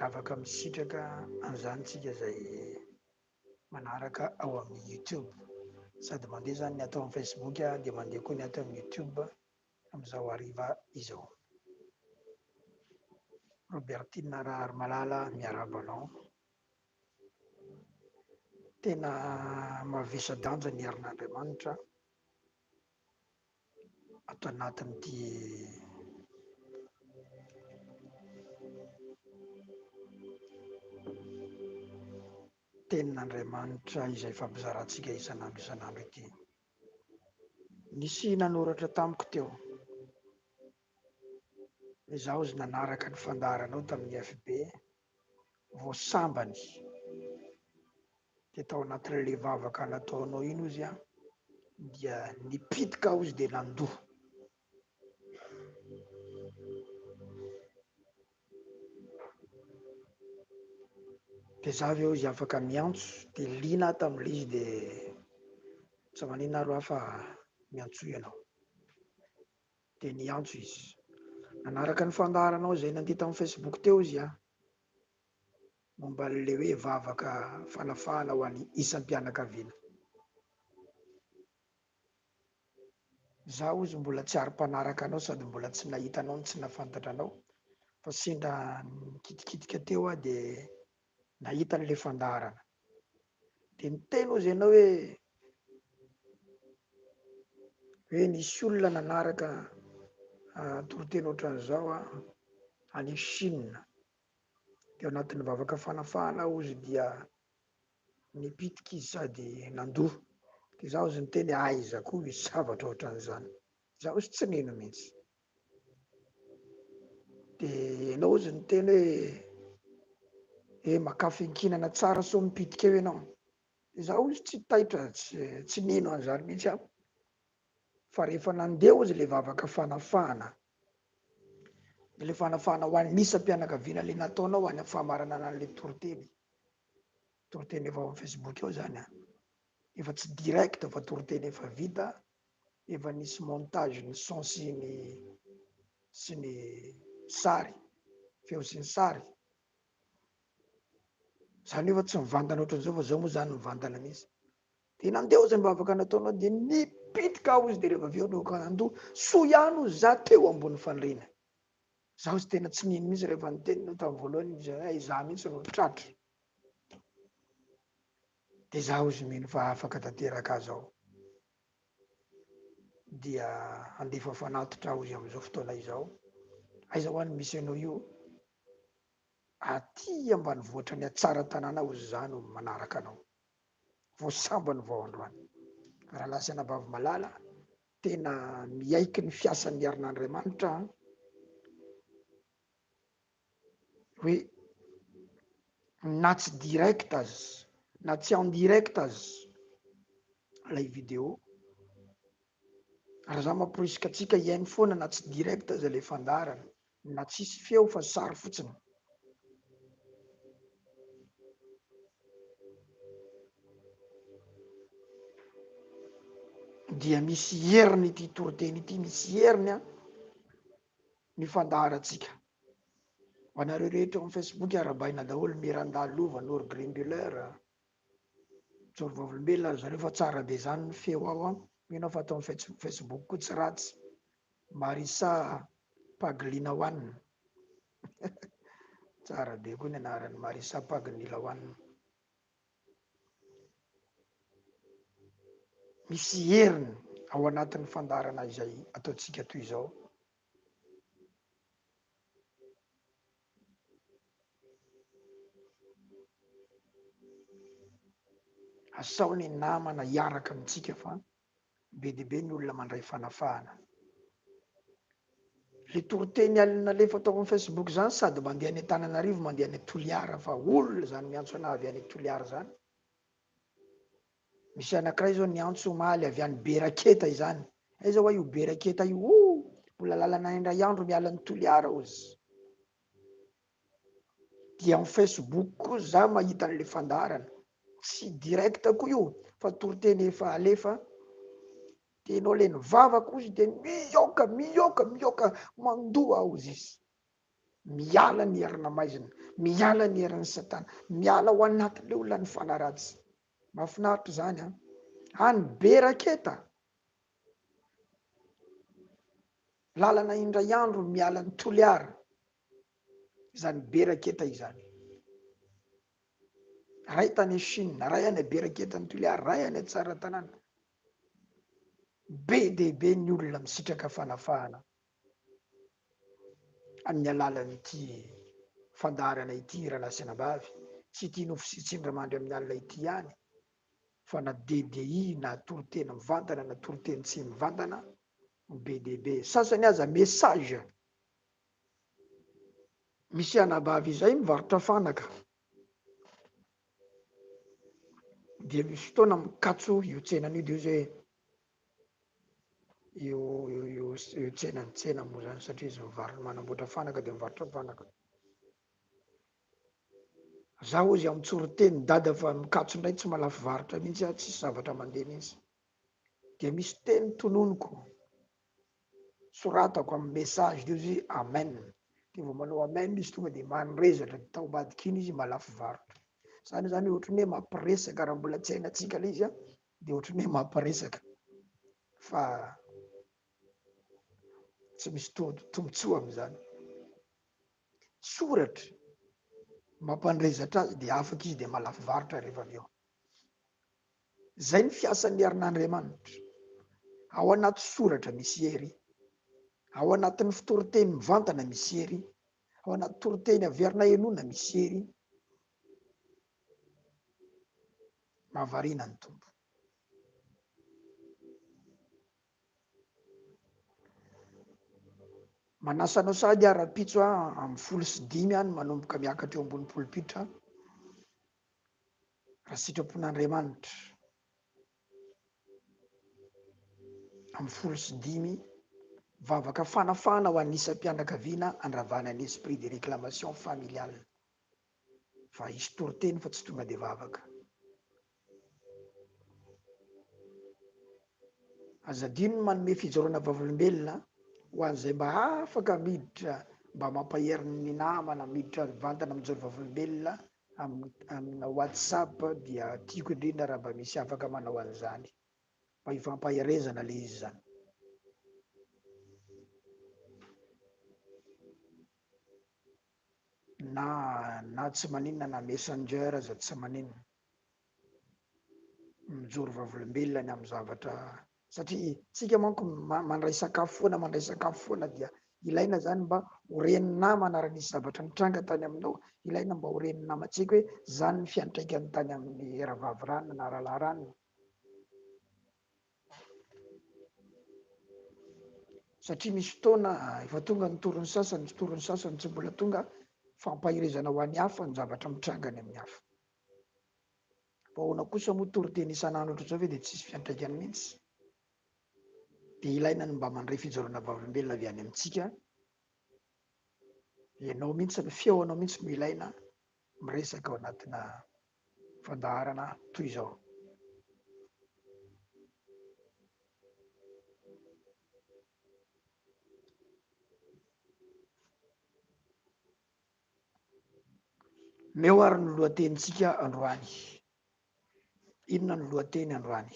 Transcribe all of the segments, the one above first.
afaka misitraka an'izanysika izay manaraka ao amin'ny YouTube sady mandeha zany ny atao amin'ny Facebook dia mandeha koa ny atao amin'ny YouTube amin'izao hariva izao. Robertine Raharmalala miarahaba anao. Tena mavesa-danja ny herin'Andriamanitra ato anatin'ity tenin'Andriamanitra izay fampizarantsika isan'andro ity. Nisy nanoratra tamiko teo, izaho izy nanaraka ny fandaharanao tamin'ny FB, voasambany dia tao anatin'ilay vavaka nataonao iny ozy dia nipitika aho izy dia nandoha. Dia zavy eo izy afaka miantso dia liana tamin'ilay izy dia tsy maninona ro afa miantso ianao. Dia niantso izy. Nanaraka ny fandaharanao izay nandeha tamin'ny Facebook teo izy momba an'ilay hoe vavaka fanafahana ho an'ny isam-pianakaviana. Zaho izy mbola tsy ary-panaraka anao sady mbola tsy nahita anao tsy nafantatra anao fa sendra nikitikitika teo dia nahita an'ilay fandaharana. Dia niteny ozy ianao hoe nisy olona nanaraka toroteny ohatran'izao any Chine. Dia anatin'ny vavaka fanafahana ozy dia nipitika izy sady nandoha. Dia zaho izy niteny aiza koa misy zavatra ohatran'izany. Zaho izy tsy nino mihitsy. Dia ianao izy niteny hoe makafinkinana tsara so mipitika eo ianao. Zaho izy tsy taitra, tsy nino an'izany mihitsy aho. Fa rehefa nandeha izy ilay vavaka fanafahana, ilay fanafahana ho an'ny isam-pianakaviana ilay nataonao ho any amin'ny famaranana an'ilay toroteny. Toroteny efa amin'ny Facebook eo izany efa tsy direct fa toroteny efa vita, efa nisy montage ny son sy ny sary, feo sy ny sary. Izany efa tsy mivantana ohatran'izao fa izao moa izany mivantana mihitsy. Dia nandeha izy ny vavaka nataonao dia nipitika aho izy dia rehefa avy eo aloka nandoha soa ihany ozy za teo ambony fandriana. Zaho izy tena tsy nino mihitsy rehefa niteniny tamin'ny voalohany izy za mihitsy no tratra. Dia zaho izy mino fa afaka tanteraka azy aho. Dia andefa fanatitra aho izy amin'izao fotoana izao. Aiza ho any misy anao io? Aty ambanivohitra ny Hatsaran-tanàna ozy izany no manaraka anao. Voasambany vao androany. Raha lasana vavy malala, tena miaiky ny fiasan'ny herin'Andriamanitra hoe na tsy direct azy, na tsy en direct azy ilay vidéo. Raha za mamporisika antsika iainy foana na tsy direct azy ilay fandaharana, na tsisy feo fa sary fotsiny. Dia misy heriny ity toroteny ity, misy heriny ny fandaharantsika. Ho anareo rehetra amin'ny Facebook arabaina daholo Mirandalova, Nord Grimbuleur, Joro Vavolombelona ary zareo fa tsara be izany ny feo ao mino fa atao amin'ny Facebook koa tsy ratsy. Marisa Paglinaoane. Tsara be koa ny anarany Marisa Paglinaoane. Misy heriny ao anatin'ny fandaharana izay ataontsika toy izao. Asao ny namana hiaraka amintsika fa be dia be ny olona mandray fanafahana. Le toroteny alina alefa atao amin'ny Facebook izany sady mandeha any Antananarivo, mandeha any Toliara fa olona izany miantso anahy avy any Toliara izany. Misy anankiray izao niantso omaly avy any Beraketa izany. Aiza ho io Beraketa io? Mbola lalana indray andro miala ny Toliara ozy. Dia amin'ny Facebook koa za mahita an'ilay fandaharana. Tsy direct koa io fa toroteny efa alefa. Dia ianao ilay nivavaka ozy dia mihoaka mandoa ozy izy. miala ny herina maizina, miala ny herin'ny satana, miala ho anatin'le olona ny fanaratsy. Mahafinaritra zany a, any be raketa lalana indray andro miala ny toliara, izany be raketa izany. Ray tany Chine, ray any be raketa ny toliara, ray any tsara tanàna. Be dehibe ny olona misitraka fanafahana amin'ny alalan'ity fandaharana ity Ralasina-bavy, tsy ity nofo sy tsindramandry amin'ny alina ity ihany, fa na DDI na toriteny mivantana na toriteny tsy mivantana, be dehibe. Sasany aza message, misy anabavy izay mivarotra fanaka, dia misy fotoana mikatso io tsenany io, de io tsenany tsena moa zany, satria izy manamboatra fanaka de mivarotra fanaka. Zaho ozy amintsoriteny dada fa mikatso indray tsy malafy varotra mihitsy a, tsisy zavatra mandeha mihitsy. De misy teny tononoko soratako amin'ny message de izy amen. De vao manao amen izy tonga de manrezatra, de tao ambadika iny izy malafy varotra. Zany ohatry ny hoe mampiresaka raha mbola tsy hainantsika le izy a, de ohatry ny hoe mampiresaka fa tsy misy tombotsoa am'zany. Soratra mampandrezatra azy de afaka izy de malafy varotra rehefa avy eo. Zay ny fiasan'ny herin'Andriamanitra. Ao anaty soratra misy hery, ao anatin'ny fitoriteny mivantana misy hery, ao anaty toriteny averina henoina misy hery. Mahavariana ny tompo. Manasanao sady ara-pitso amin'ny 15 any manomboka miakatra eo ambony polipitra, raha sitrapon'Andriamanitra amin'ny 15 vavaka fanafana ho an'ny isam-pianakaviana andravana ny esprit de réclamation familiale. Fa hisy toriteny fa tsy tonga de vavaka. Azadino ny manome fijoroana vavolombelona ho an'izay mba afaka miditra, mba mampaherin'ny namana, miditra vantana mijoro vavolombelona amina WhatsApp, dia tiako indrindra raha mba misy afaka manao an'izany, mba hifampaherezana le izy zany. Na tsy maninona na messenger aza tsy maninona, mijoro vavolombelona ny amin'ny zavatra, satria tsika manko mandray sakafo foana dia ilaina zany mba horen'ny namana raha nisy zavatra nitranga tany aminao, ilaina mba horen'ny namantsika hoe zany ny fiantraikany tany amin'ny eravavy ranona na rahalahy ranona. Satria misy fotoana efa tonga ny toron'ny sasany tsy mbola tonga, fampahirezana ho an'ny hafa ny zavatra mitrangany amin'ny hafa. Fa ahoana kosa moa toriteny isan'andro ohatra zao ve de tsisy fiantraikany mihitsy. De ilaina ny mba mandray fijoroana vavolombelona avy any amintsika. Ianao mihitsy, ny feonao mihitsy no ilaina miresaka ao anatina fandaharana toy izao. Meo ny lohatenitsika androany. Inona ny lohateny androany?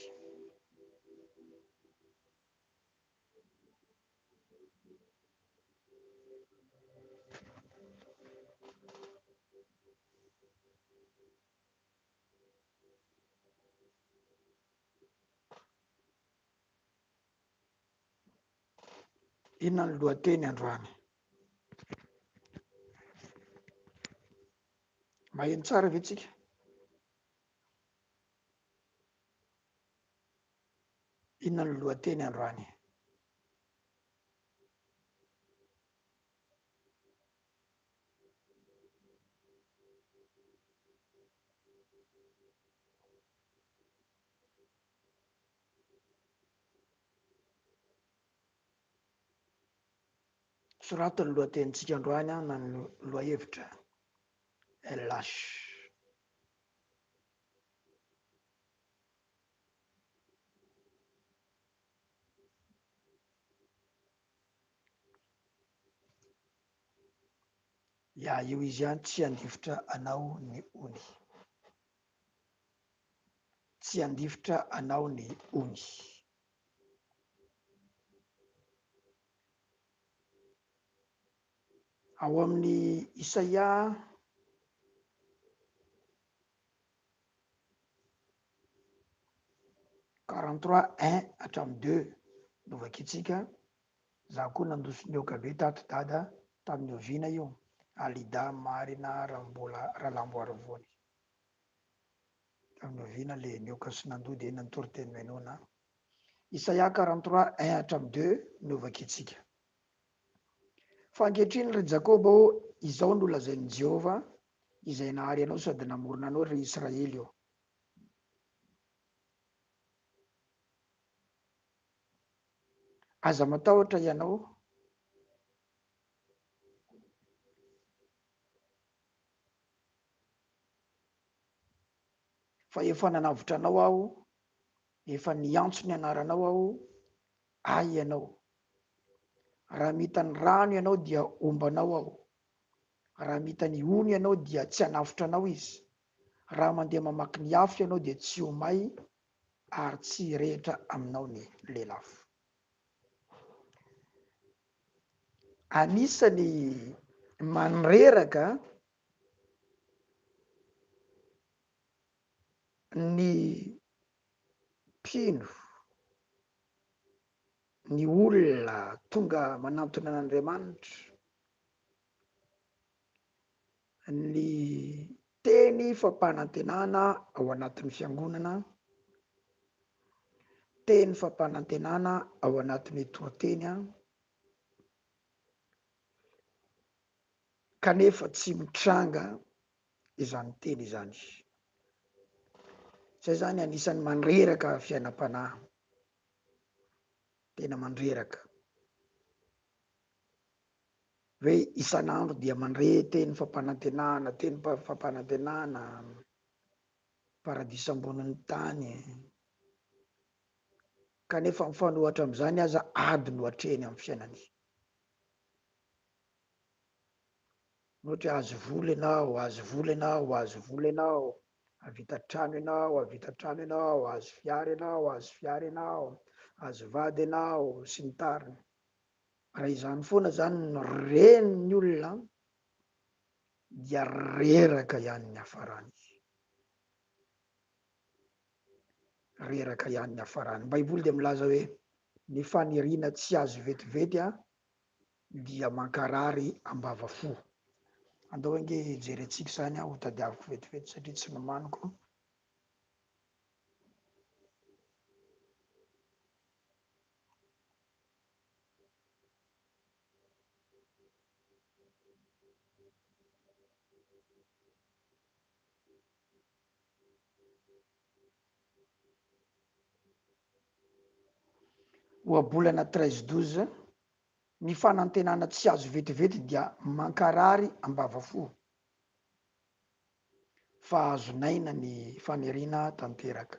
Inona ny lohateny androany? Maheno tsara ve tsika? Inona ny lohateny androany? Sorato ny lohatenitsika androany na ny lohahevitra. LH. Ya io izy ihany tsy handifotra anao ny ony. Tsy handifotra anao ny ony. Ao amin'ny Isaia 43:1 hatramin'ny 2 novaka itsika. Za koa nandosony eo kabe tato dada tamin'ny oviana io. Alida marina raha lamboarivony. Tamin'ny oviana le nioka sy nandody eny natory-teny menona. Isaia 43:1 hatramin'ny 2 novaka itsika. Fa ankehitriny ry Jakoba izao no lazain'i Jehova izay nahary anao sady namorona anao ry Israely io. Aza matahotra ianao fa efa nanavotra anao aho, efa niantso ny anaranao aho, ay ianao. Raha mitany rano ianao dia ombanao aho. Raha mitany ony ianao dia tsy hanavotra anao izy. Raha mandeha mamaky ny afo ianao dia tsy homay ary tsy rehetra aminao ny lelafo. Anisany manreraka ny mpino, ny olona tonga manantona an'Andriamanitra, ny teny fampanantenana ao anatin'ny fiangonana, teny fampanantenana ao anatin'ny toriteny, kanefa tsy mitranga izany teny izany. Zay zany anisan'ny mandreraka fiainam-panahy, tena mandreraka. Hoe isan'andro dia mandre teny fampanantenana, teny fampanantenana, paradisa ambonin'ny tany. Kanefa mifanohatra amin'izany aza ady no hatreny amin'ny fiainany. Ohatra azo vola ianao, azo vola ianao, azo vola ianao, avita trano ianao, avita trano ianao, azo fiara ianao, azo fiara ianao, azo vady ianao, sy ny tariny. Raha izany foana zany no renin'ny olona dia reraka ihany ny hafarany. Reraka ihany ny hafarany. Ny Baiboly dia milaza hoe ny faniriana tsy azo vetivety dia mankarary ambavafo. Andao ange jerentsika izany ho tadiaviko vetivety satria tsy nomaniko. Ohabolana 13:12, ny fanantenana tsy azo vetivety dia mankarary ambavafo, fa azonaina ny faniriana tanteraka.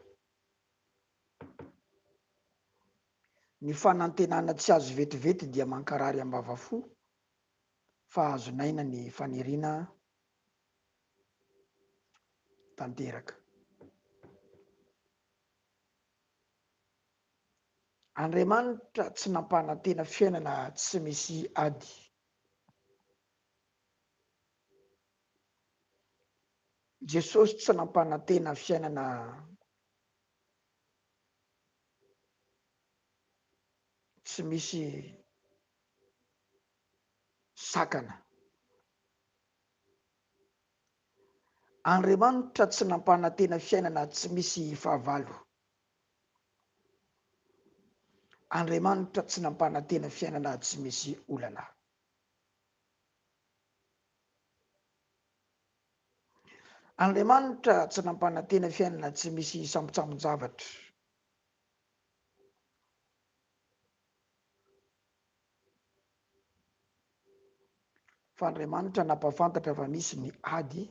Ny fanantenana tsy azo vetivety dia mankarary ambavafo, fa azonaina ny faniriana tanteraka. Andriamanitra tsy nampanantena fiainana tsy misy ady. Jesosy tsy nampanantena fiainana tsy misy sakana. Andriamanitra tsy nampanantena fiainana tsy misy fahavalo. Andriamanitra tsy nampanantena fiainana tsy misy olana. Andriamanitra tsy nampanantena fiainana tsy misy sambotsambon-javatra. Fa Andriamanitra nampafantatra fa misy ny ady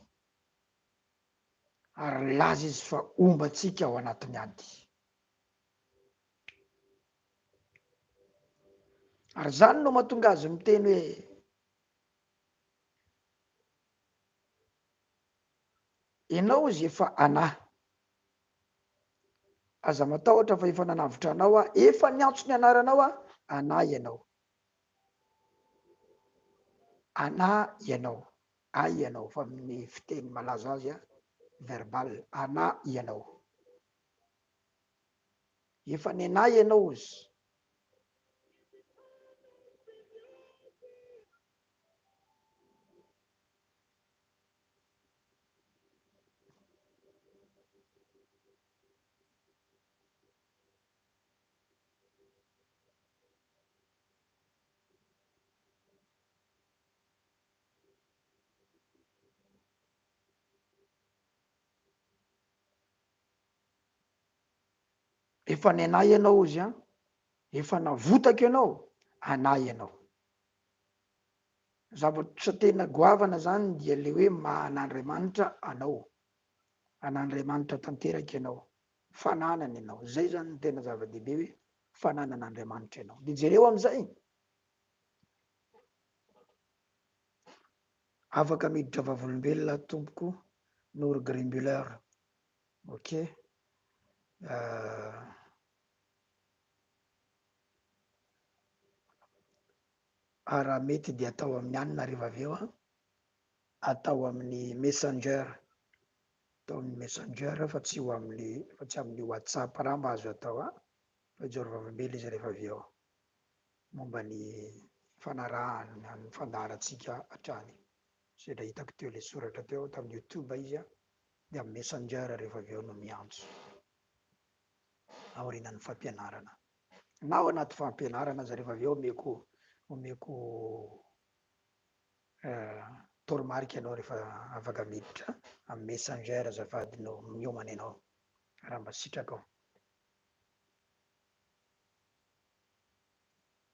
ary laza izy fa ombantsika ao anatin'ny ady. Ary zany no mahatonga azy miteny hoe ianao izy efa anà. Aza matahotra fa efa nanavitra anao efa niantso ny anaranao anà ianao. Anà ianao. Ay ianao fa amin'ny fiteny malaza azy verbal. Anà ianao. Efa ny anà ianao izy. Efa ny anà ianao izy efa navotaka ianao, anà ianao. Zavatra tena goavana zany dia le hoe mahan'Andriamanitra anao. An'Andriamanitra tanteraka ianao. Fananana ianao. Zay zany ny tena zava-dehibe hoe fananan'Andriamanitra ianao. De jereo am'zay. Afaka miditra vavolombelona tompoko Nourgrimbuleur. Ok. Raha mety dia atao amin'ny anina rehefa avy eo atao amin'ny messenger. Atao amin'ny messenger fa tsy ho amin'ny WhatsApp raha mba azo atao fa ijoro vavolombelona izy rehefa avy eo. Momba ny fanarahana ny fandaharantsika hatrany. Zay raha hitako teo le soratra teo tamin'ny YouTube izy de amin'ny messenger rehefa avy eo no miantso. Aorinan'ny fampianarana. Na ao anaty fampianarana aza rehefa avy eo omeko toromarika ianao rehefa afaka miditra amin'ny messenger azafady no miomana ianao raha mba sitraka ao.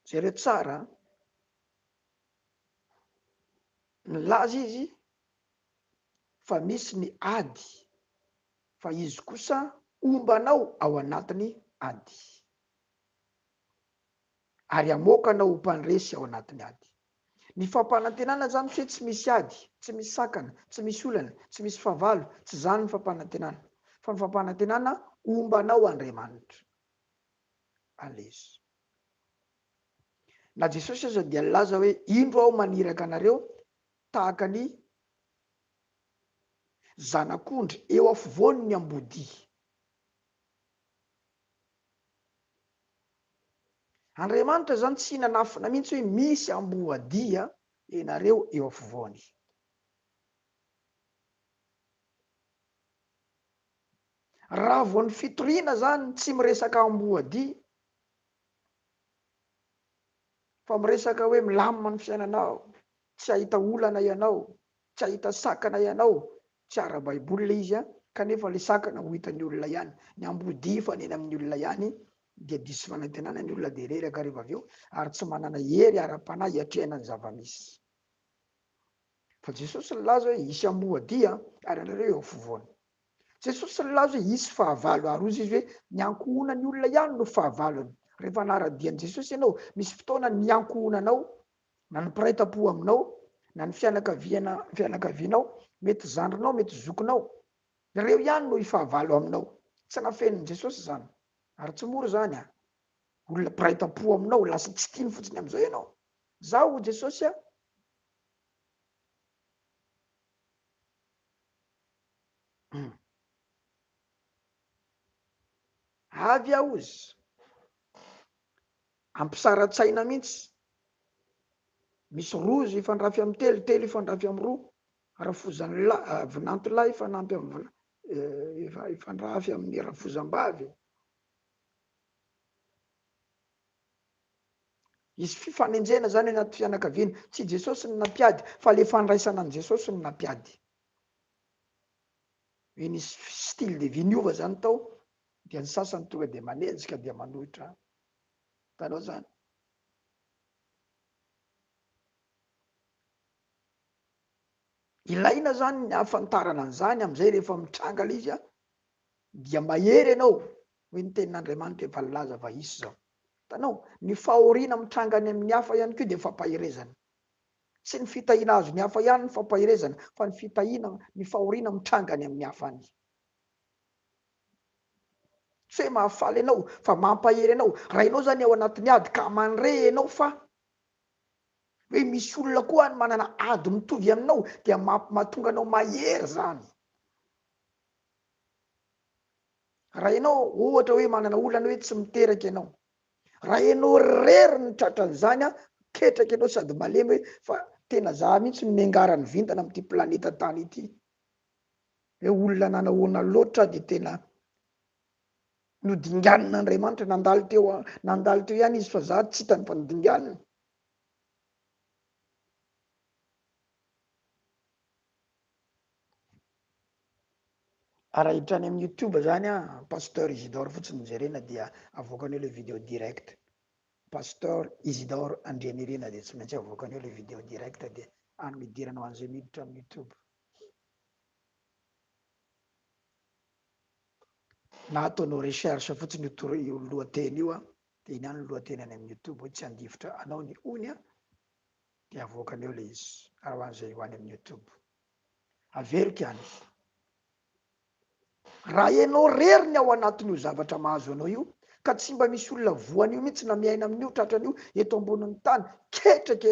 Jereo tsara milaza izy fa misy ny ady fa izy kosa ombanao ao anatiny ady. Ary amoakanao ho mpandresy ao anatiny ady. Ny fampanantenana zany hoe tsy misy ady, tsy misy sakana, tsy misy olana, tsy misy favalo, tsy zany ny fampanantenana. Fa ny fampanantenana ombanao Andriamanitra. Alezy. Na Jesosy aza dia laza hoe indro aho maniraka anareo tahaka ny zanak'ondry eo afovoany ny ambody. Andriamanitra zany tsy nanafina mihitsy hoe misy amboadia ianareo eo afovoany. Raha vao ny fitoriana zany tsy miresaka amboadia fa miresaka hoe milamina ny fiainanao, tsy ahita olana ianao, tsy ahita sakana ianao, tsy ara-baiboly le izy kanefa le sakana ho hitan'ny olona ihany. Ny amboadia fa neny amin'ny olona ihany dia diso fanantenana ny olona de reraka rehefa avy eo ary tsy manana hery ara-panahy hiatrehana ny zava-misy. Fa Jesosy nilaza hoe hisy amboadia ary anareo eo afovoany. Jesosy nilaza hoe hisy fahavalo ary ozy izy hoe ny ankohonan'ny olona ihany no fahavalony. Rehefa naradian'i Jesosy ianao, misy fotoana ny ankohonanao, na ny piraita-po aminao, na ny fianakavianao, mety zandrinao, mety zokinao. Reo ihany no hifahavalo aminao. Tsy nafenin'i Jesosy zany. Ary tsy mora zany olona piraita-po aminao lasa tsy tiany fotsiny am'izao ianao. Zaho Jesosy avy aho izy. Ampisara-tsaina mihitsy. Misy rozy ifandrafy amin'ny telo, telo ifandrafy amin'ny roa. Rafozan'ny vinanto lahy ifanampy amin'ny ifandrafy amin'ny rafozam-bavy. Izy fifanenjena zany anaty fianakaviana. Tsy Jesosy ny nampiady fa le fandraisana an' Jesosy ny nampiady. Nisy style de vie niova zany tao dia ny sasany tonga de manenjika dia manohitra. Tanao zany. Ilaina zany ny ahafantarana an'izany am'izay rehefa mitranga le izy dia mahery ianao hoe ny tenin'Andriamanitra efa nilaza fa hisy zao. Tanao, ny fahoriana mitranga any amin'ny hafa ihany koa dia fampaherezana. tsy ny fitahiana azo ny hafa ihany ny fampahirezana fa ny fitahiana ny fahoriana mitrangany amin'ny hafany. Tsy hoe mahafaly ianao fa mampahery ianao. Raha ianao zany ao anatin'ny ady ka mandre ianao fa hoe misy olona koa ny manana ady mitovy aminao dia mahatonga anao mahery zany. Raha ianao ohatra hoe manana olana hoe tsy miteraka ianao, raha ianao rery ny tratran'izany ketraka ianao sady malemy hoe fa tena za mihitsy miangarany vintana amin'ity planeta tany ity, hoe olona nanahoana loatra de tena nodinganina Andriamanitra, nandalo teo ihany izy fa za tsy hitany fa nodinganina. Raha hitrany amin'ny YouTube zany Pasteur Isidore fotsiny jerena dia avoakanao le vidéo direct. Pasteur Isidore ANDRIANIRINA de tsy maintsy avoakanao le vidéo direct de amidiranao an'izay miditra amin'ny YouTube. Na ataonao recherche fotsiny io lohateny io de iny ihany lohateny any amin'ny YouTube hoe tsy handifotra anao ny ony de avoakanao le izy raha an'izay ho any amin'ny YouTube. Averiko ihany. Raha ianao rery ny ao anatin'io zavatra mahazo anao io ka tsy mba misy olona voan'io mihitsy na miaina amin'io tratran'io eto ambonin'ny tany, ketraka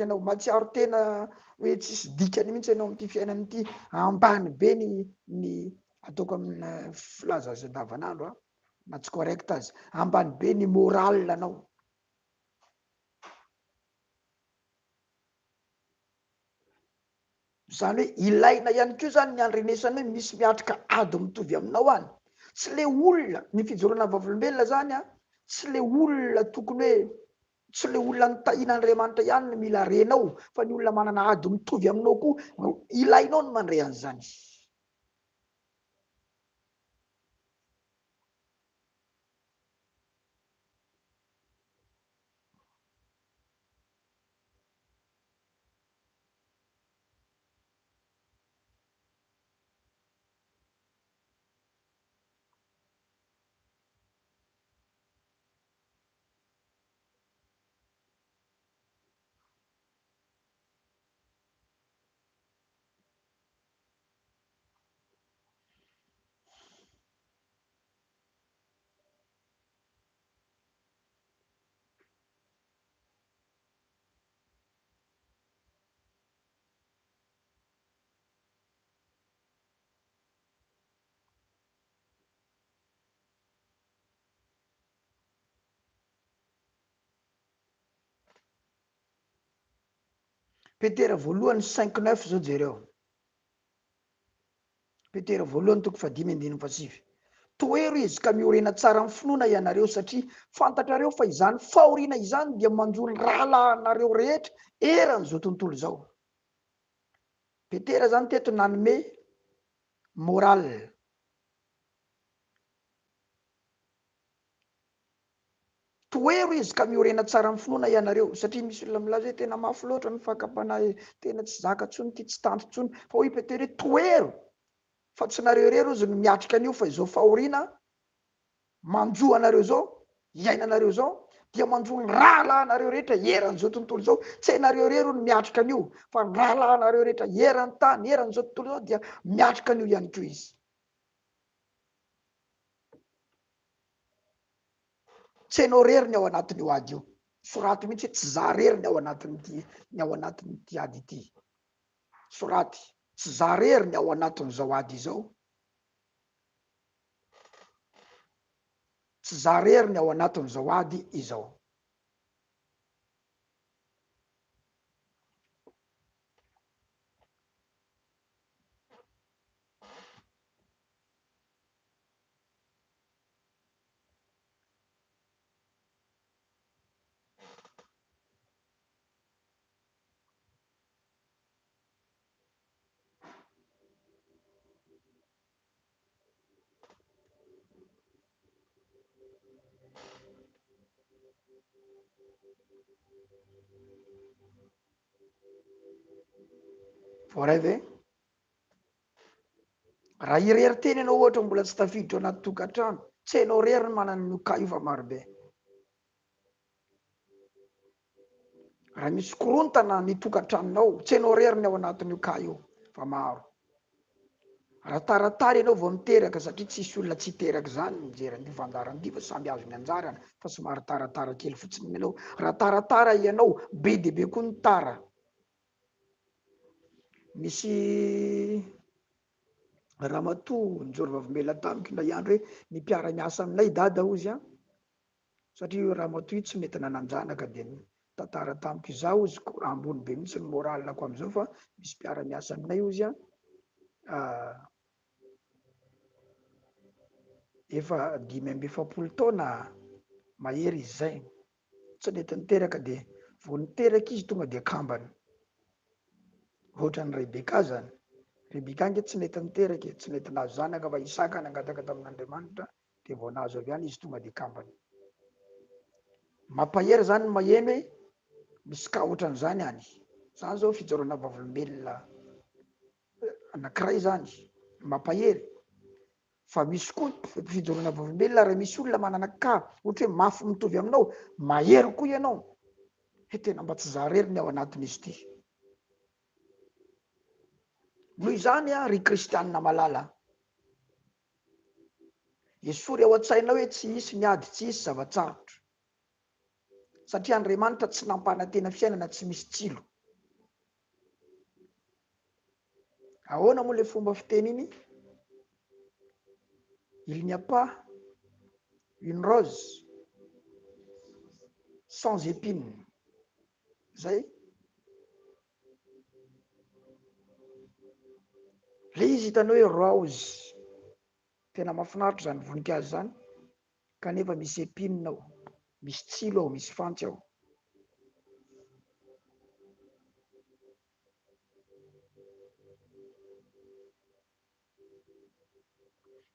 ianao matsiaro tena hoe tsisy dikany mihitsy ianao amin'ity fiainana ity, ambany be ny ataoko amin'ny filaza azy andavanandro na tsy correct azy, ambany be ny moral anao. Zany hoe ilaina ihany koa zany ny andrenesana hoe misy miatrika ady mitovy aminao any. Tsy le olona ny fijoroana vavolombelona zany tsy le olona tokony hoe tsy le olona nitahian'Andriamanitra ihany no mila renao fa ny olona manana ady mitovy aminao koa ilainao ny mandre an'izany. Petera voalohany 5:9 zao jereo. Petera voalohany 5:5. Toero izy ka miorena tsara amin'ny finoana ianareo satria fantatrareo fa izany fahoriana izany dia manjony rahalahanareo rehetra eran'izao tontolo zao. Petera zany teto nanome moral. Toero izy ka miorena tsara amin'ny finoana ianareo satria misy olona milaza hoe tena mafy loatra ny fakapanahy, tena tsy zaka tsony ty, tsy tanty tsony, fa hoy Petera hoe toero fa tsy nareo rery ozy no miatrika an'io fa izao fahoriana manjo anareo zao, iainanareo zao dia manjony rahalahanareo rehetra eran'izao tontolo zao. Tsy hainareo rery no miatrika an'io fa ny rahalahanareo rehetra eran'ny tany, eran'izao tontolo zao dia miatrika an'io ihany koa izy. Tsy hainao rery ny ao anatin'io ady io. Soraty mihitsy tsy za rery ny ao anatin'ity ady ity. Soraty tsy za rery ny ao anatin'izao ady izao. Tsy za rery ny ao anatin'izao ady izao. Voaray ve? Raha irery teny ianao ohatra mbola tsy tafiditra anaty tokantrano, tsy hainao rery ny manana io ka io fa marobe. raha misy korontana ny tokantranonao tsy hainao reriny ao anatin'io ka io fa maro. Raha taratara ianao vao miteraka satria tsisy olona tsy hiteraka zany mijery an'io fandaran'ity fa samby azo ny anjarana fa somary taratara kely fotsiny ianao. Raha taratara ianao be de be koa ny tara. Misy ramatoa nijory vavimela tamiko indray andro hoe ny mpiara-miasa aminay dada ozy a satria io ramatoa io tsy mety nananjanaka de tantara tamiko izaho ozy ambony be mihitsy ny moralako am'izao fa misy mpiara-miasa aminay ozy a efa 5 taona mahery izy zay tsy nety niteraka de vao niteraka izy tonga de kambany ohatran'ny Rebeka zany. Rebeka nge tsy nety niteraka tsy nety nahazo zanaka fa Isaka nangataka tamin'Andriamanitra de vao nahazo avy any izy tonga de kambany. Mampahery zany maheno hoe misy ka ohatran'izany any. Zany zao fijoroana vavolombelona anankiray zany mampahery. Fa misy koa fijoroana vavolombelona raha misy olona manana ka ohatra hoe mafy mitovy aminao mahery koa ianao tena mba tsy zaharery ny ao anatin'izy ity. Noho izany a ry kristianina malala esory ao an-tsainao hoe tsy hisy miady tsy hisy zavatsarotra satria Andriamanitra tsy nampanantena fiainana tsy misy tsilo. Ahoana moa le fomba fiteny iny? Il n'y a pas une rose sans épine. Zay. Le izy hitanao hoe rose tena mahafinaritra zany voninkazo zany kanefa misy épine ao, misy tsilo ao, misy fantsy ao.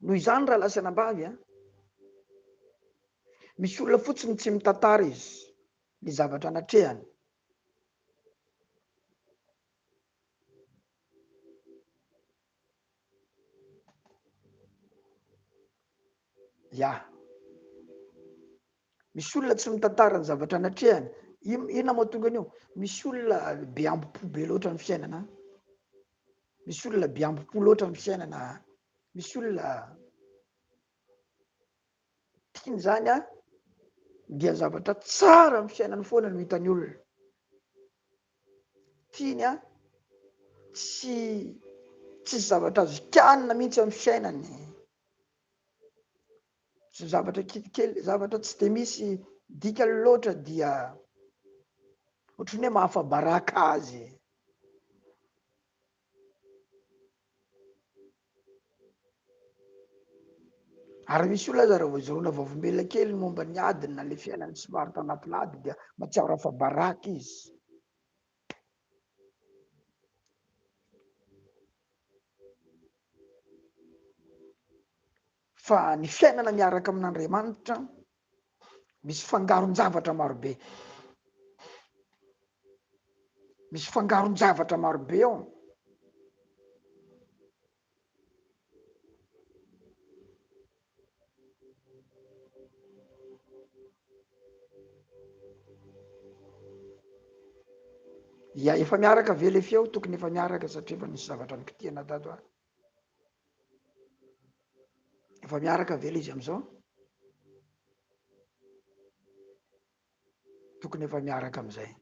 Noho izany raha lasa nambavy a misy olona fotsiny tsy mitantara izy ny zavatra natrehany. Ya, misy olona tsy mitantara ny zavatra natrehany. Inona mahatonga an'io? Misy olona be ambipo be loatra ny fiainana. Misy olona be ambipo loatra ny fiainana. Misy olona tiany zany a dia zavatra tsara ny fiainany foana no hitany olona. Tiany a tsy zavatra azo kianina mihitsy amin'ny fiainany. Tsy zavatra kitikely, zavatra tsy de misy dika loatra dia ohatrany hoe mahafabaraka azy. Ary misy olona aza raha vao ijoroana vavolombelona kely momba ny adiny na le fiainany somary tanaty lady dia mahatsiaro hafabaraka izy. Fa ny fiainana miaraka amin'Andriamanitra misy fangaron-javatra marobe. Misy fangaron-javatra marobe ao. Ya, efa miaraka ve le feo? Tokony efa miaraka satria efa nisy zavatra nikitiana tato a. Efa miaraka ve le izy am'izao? Tokony efa miaraka am'izay.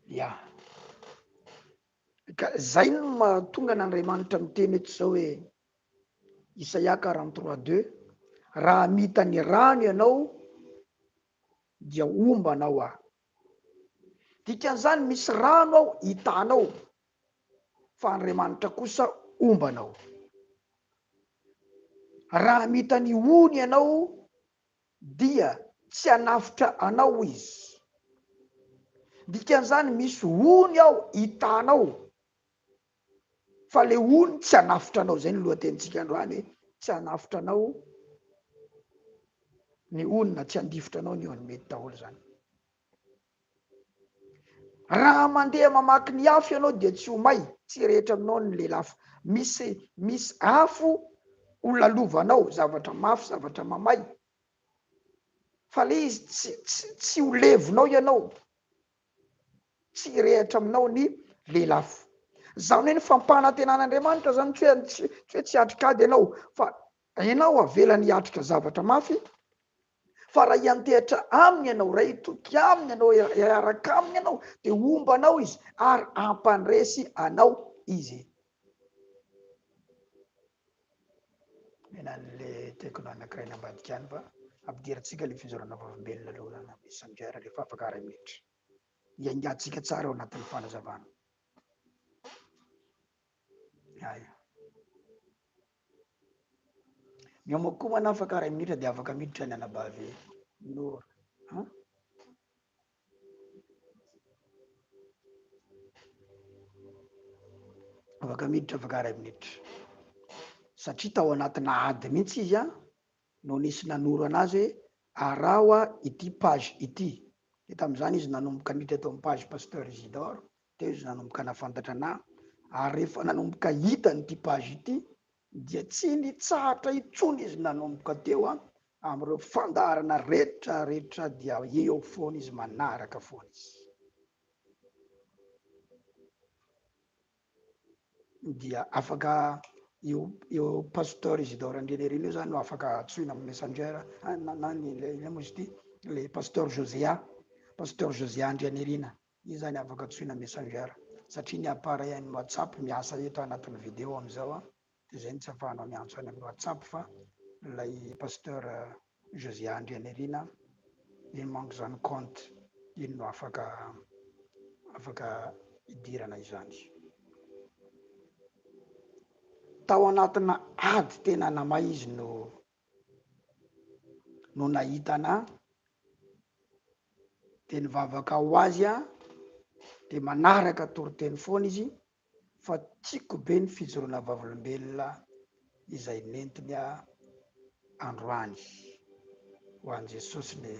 Ya. Ka zay no mahatonga n'Andriamanitra miteny eto zao hoe Isaia 43:2 raha mitany rano ianao dia ombanao aho. Dikan'izany misy rano ao hitanao fa Andriamanitra kosa ombanao. Raha mitany ony ianao dia tsy hanafitra anao izy. Dikan'izany misy ony ao hitanao fa le ony tsy hanafitra anao. Zay ny lohatenitsika androany hoe tsy hanafitra anao ny ony na tsy handifotra anao ny ony, mety daholo zany. Raha mandeha mamaky ny afo ianao dia tsy ho may, tsy rehetra aminao ny lelafo. Misy afo olona lovanao zavatra mafy zavatra mamay fa le izy tsy ho levonao ianao, tsy rehatra aminao ny lelafo. Zany hoe ny fampanantenan'Andriamanitra zany tsy hoe tsy atrikady ianao fa ianao avelany hiatrika zavatra mafy, fa raha iantehitra aminy ianao, raha hitoky aminy ianao, hiaraka aminy ianao, de ombanao izy ary ampandresy anao izy. Menan'le tekony anankiray nambadika any fa ampidirantsika le fizarana vavolombelona aloha na messenger rehefa afaka 2 minitra. Iangatsika tsara ao anatin'ny fanazavana. Aya. Miamoa koa mana afaka 2 minitra de afaka miditra ny anabavy no afaka miditra afaka 2 minitra. Satria tao anatina ady mihitsy izy no nisy nanoro anazy hoe arao ity page ity. De tam'izany izy nanomboka niditra tao amin'ny page Pasteur Isidore, teo izy nanomboka nafantatra anahy, ary rehefa nanomboka hita n'ity page ity dia tsy nitsahatra intsony izy nanomboka teo am'ireo fandaharana rehetra dia eo foana izy manaraka foana izy. Dia afaka io Pasteur Isidore ANDRIANIRINA io zany no afaka atsoina amin'ny messenger na le mozy ity le Pasteur José ANDRIANIRINA, io zany afaka atsoina messenger satria ny appareil an'ny WhatsApp miasa eto anatin'ny video am'izao de zay tsy afahanao miantso any amin'ny WhatsApp fa lay Pasteur José ANDRIANIRINA iny manko zany compte iny no afaka idirana izany. Tao anatina ady tena namay izy no nahitana de nivavaka ho azy de manaraka toriteny foana izy fa tiako be ny fijoroana vavolombelona izay nentiny androany ho an' Jesosy le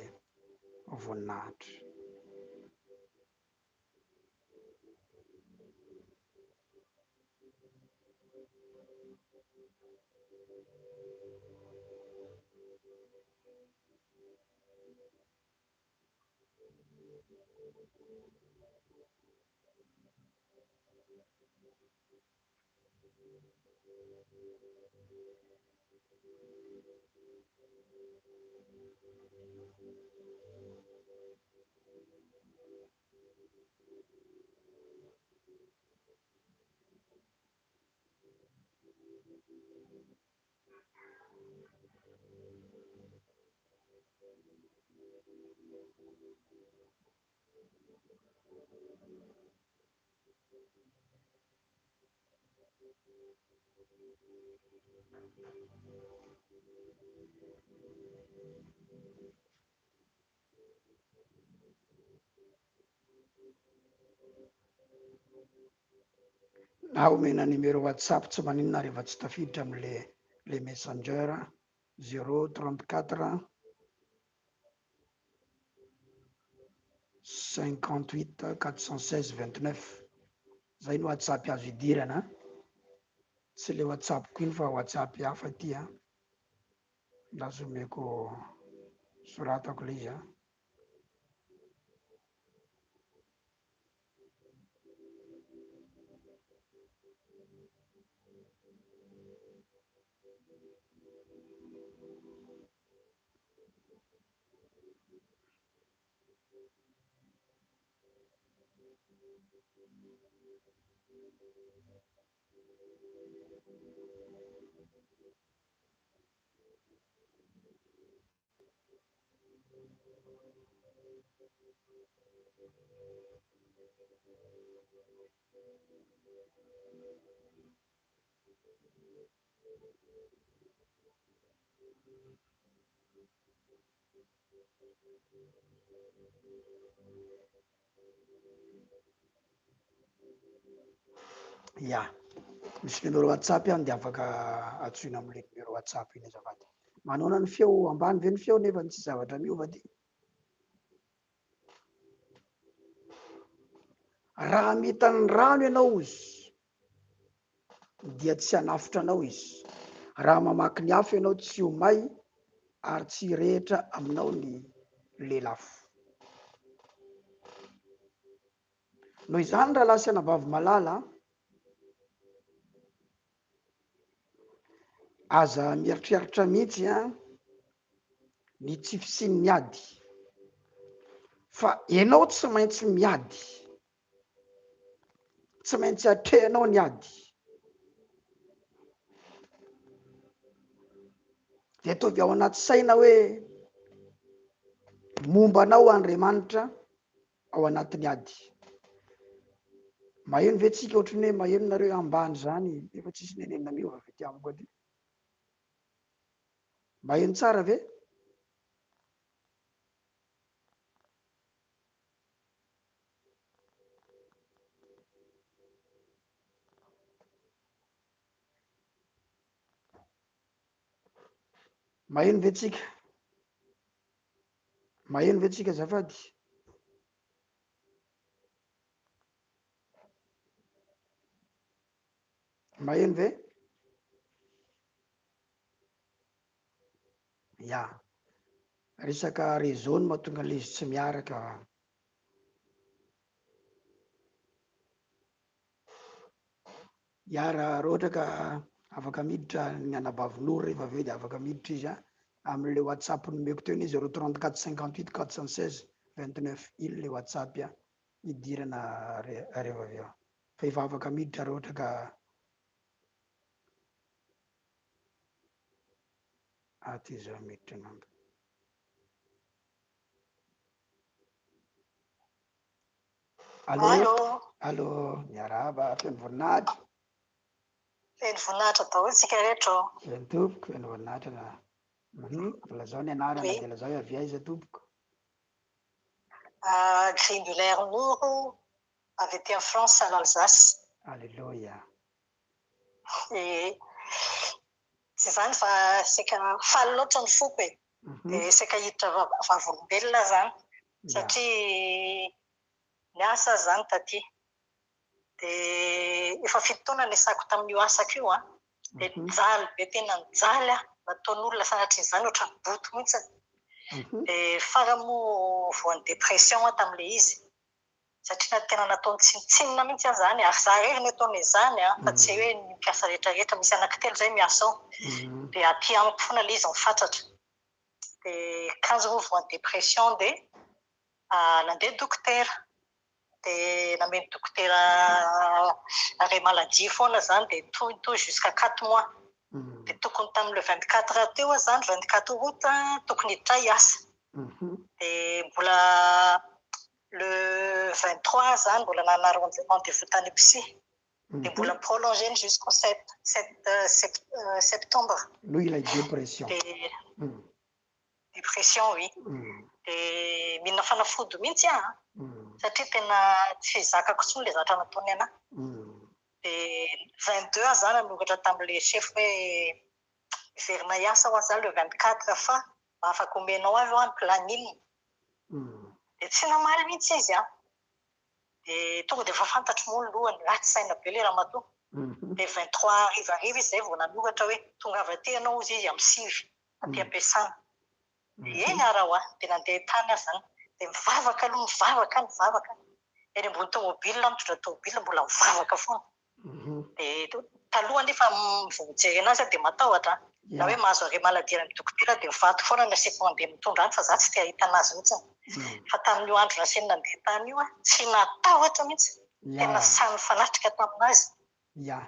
voninahitra. Na omena numéro WhatsApp tsy maninona rehefa tsy tafiditra am'le messenger 034 58 416 29. Zay no WhatsApp azo idirana, tsy le WhatsApp ko iny fa WhatsApp hafa ty lazomeko soratako le izy ya. Misy numéro WhatsApp de afaka atsoina am'le numéro WhatsApp iny azafady. Manona ny feo ambany ve ny feo nefa tsy zavatra miova ty. Raha mitany rano ianao izy dia tsy hanafitra anao izy, raha mamaky ny hafa ianao tsy ho may ary tsy rehetra aminao ny lelafo. Noho izany raha lahy sy anavavy malala, aza mieritreritra mihitsy ny tsy fisiny miady, fa ianao tsy maintsy miady, tsy maintsy atrehanao ny ady. De tovy ao anaty saina hoe mombanao Andriamanitra ao anatin'ny ady. Maheno ve tsika ohatry ny hoe maheno nareo ambany zany, efa tsisy nenenina miova avy ety amiko aty. Maheno tsara ve? Maheno ve tsika? Maheno ve tsika azafady? Maheno ve? Ya. Resaka réseau no mahatonga an'ilay izy tsy miaraka. Ya raha ohatra ka afaka miditra ny anabavin'olo rehefa avy eo de afaka miditra izy amin'le WhatsApp nomeko teo ny 034 58 416 29 ilo le WhatsApp idirana rehefa avy eo. Fa efa afaka miditra raha ohatra ka aty zao miditra namba. Allo? Allo, miarahaba, feno voninahitra. Feno voninahitra daholo tsika rehetra. Feno tompoko, feno voninahitra. Lazao ny anarana de lazao avy aiza tompoko? Grindulaire Noro, avy ety amin'ny France à l'Alsace. Alléluia. Tsy zany fa seka faly loatra ny foko e. De seka hiditra vavolombelona zany. Satria niasa zany taty. De efa fito taona niasako tamin'io asako io de nijaly be tena nijaly nataon'olona sanatr'izany ohatran'ny boto mihitsy. De fara moa voan'ny dépression tam'le izy. Satria tena nataony tsinitsinina mihitsy zany ary za rery nataony izany fa tsy hoe ny mpiasa rehetrarehetra misy anankitelo zay miasa ao. De aty amiko foana le izy mifatratra. De 15 moa voan'ny dépression de nandeha dokotera. De nameno dokotera arrêt maladie foana zany de toy jusqu'à 4 mois. De tokony tamin'le 24 teo zany 24 août tokony hiditra hiasa. De mbola le 23 zany mbola nanaro rendez-vous tany psy. De mbola prolongé jusqu'au 7 septembre. Lui il a dépression. Dépression oui. De mihina fanafody mihitsy satria tena tsy zakako tsony le zatra nataony anahy. De 22 zany nanokatra tamin'le chef hoe verina hiasa ho aza le 24 fa afaka omenao avy ny planning. De tsy namaly mihitsy izy de tonga de efa fantatro moa lohany ratsy saina be le raha matoa. De 23 hariva izy zay vao nanokatra hoe tonga avy aty ianao izy amin'ny 6 aty am-piasana. De eny araho de nandeha tany zany. De mivavaka aloha mivavaka. Eny ambony tomobile mitondra tomobile mbola mivavaka foana. De taloha nefa mijery anazy de matahotra. Na hoe mahazo arrêt maladie amin'ny dokotera de mivady foana nasiako mandeha mitondra any fa za tsy te ahita anazy mihitsy. Fa tamin'io andro nasiny nandeha tany io tsy natahotra mihitsy. Tena samy fanatrika taminazy. Ya.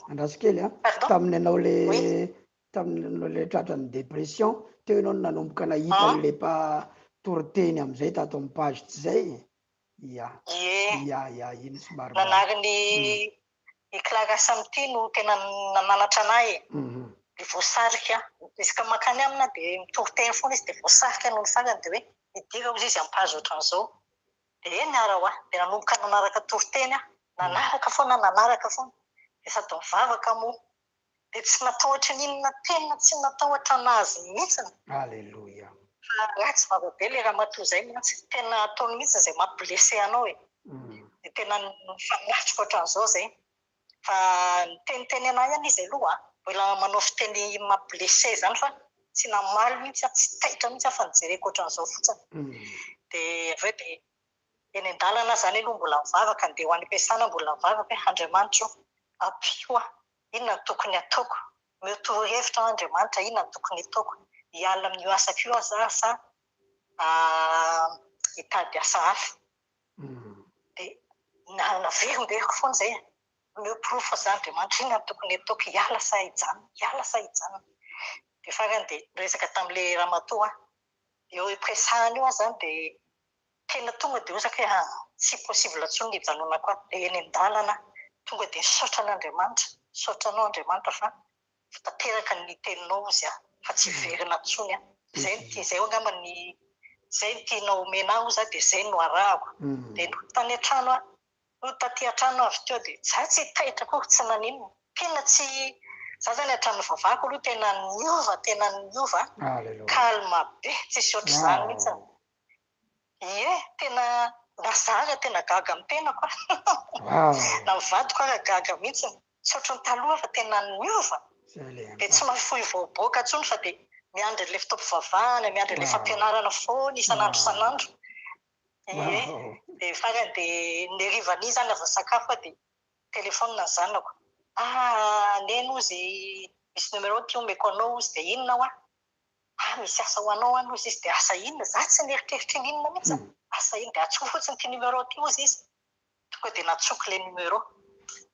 Andrasikely tamin'ny anao le tratran'ny dépression teo ianao nanomboka nahita le toroteny am'izay tato amin'ny page tsy zay. Ya iny somary nanary ny Clara Samty no tena nananatra anahy. De voasarika isaka makany amina de mitoroteny foana izy de voasarika noho ny farany de hoe idira ozy izy ampage ohatran'izao. De eny araho de nanomboka nanaraka toroteny nanaraka foana. De sady mivavaka moa. De tsy natahotra n'inona tena tsy natahotra anazy mihitsy. Alléluia. Ratsy vavabe le raha matoa zay mihitsy. Tena ataony mihitsy zay mampiblessé anao e. De tena fanatriko ohatran'izao zay. fa niteniteny anay ihany izy aloha mbola manao fiteny mampiblesse zany fa tsy namaly mihitsy tsy taitra mihitsy fa nijereko ohatran'izao fotsiny dia avy eo dia eny an-dalana zany aloha mbola mivavaka andeha ho any am-piasana mbola mivavaka hoe Andriamanitra ampio inona no tokony ataoko miotohevitra Andriamanitra inona no tokony ataoko hiala amin'io asako io aza sa hitady asa hafa dia naverimberiko foana zay mioporofo za Andriamanitra inona no tokony ataoko hiala sa hijanona dia farany dia resaka tamin'ilay ramatoa eo am-piasana io zany dia tena tonga dia osaka hoe tsy possible intsony ny hijanonako dia eny an-dalana tonga dia nisaotra an'Andriamanitra saotranao Andriamanitra fa tanteraka ny teninao izy fa tsy verina intsony zay angambany zay ny tianao omena ho za dia zay no arahako dia tany an-trano no taty an-trano avy teo dia za tsy taitra koa tsy nanino tena tsy za zany hatramin'ny vavako aloha tena niova kalma be tsisy ohatr'izany mihitsy tena nazara tena gaga amin'ny tena koa na mivadiko ara gaga mihitsy tsy ohatrany taloha fa tena niova dia tsy mahafoy vaoboaka intsony fa dia miandry ilay fitaovam-pivavahana miandry ilay fampianarana foana isan'andro dia farany dia nirivany zany avy sakafo dia telefônina ny zanako neny ozy misy numéro ty omeko anao ozy dia inona ho misy asa ho anao any ozy izy dia asa inona za tsy nieritreritra ny inona mihitsy asa iny dia atsoko fotsiny ty numéro ty ozy izy tonga dia natsoko ilay numéro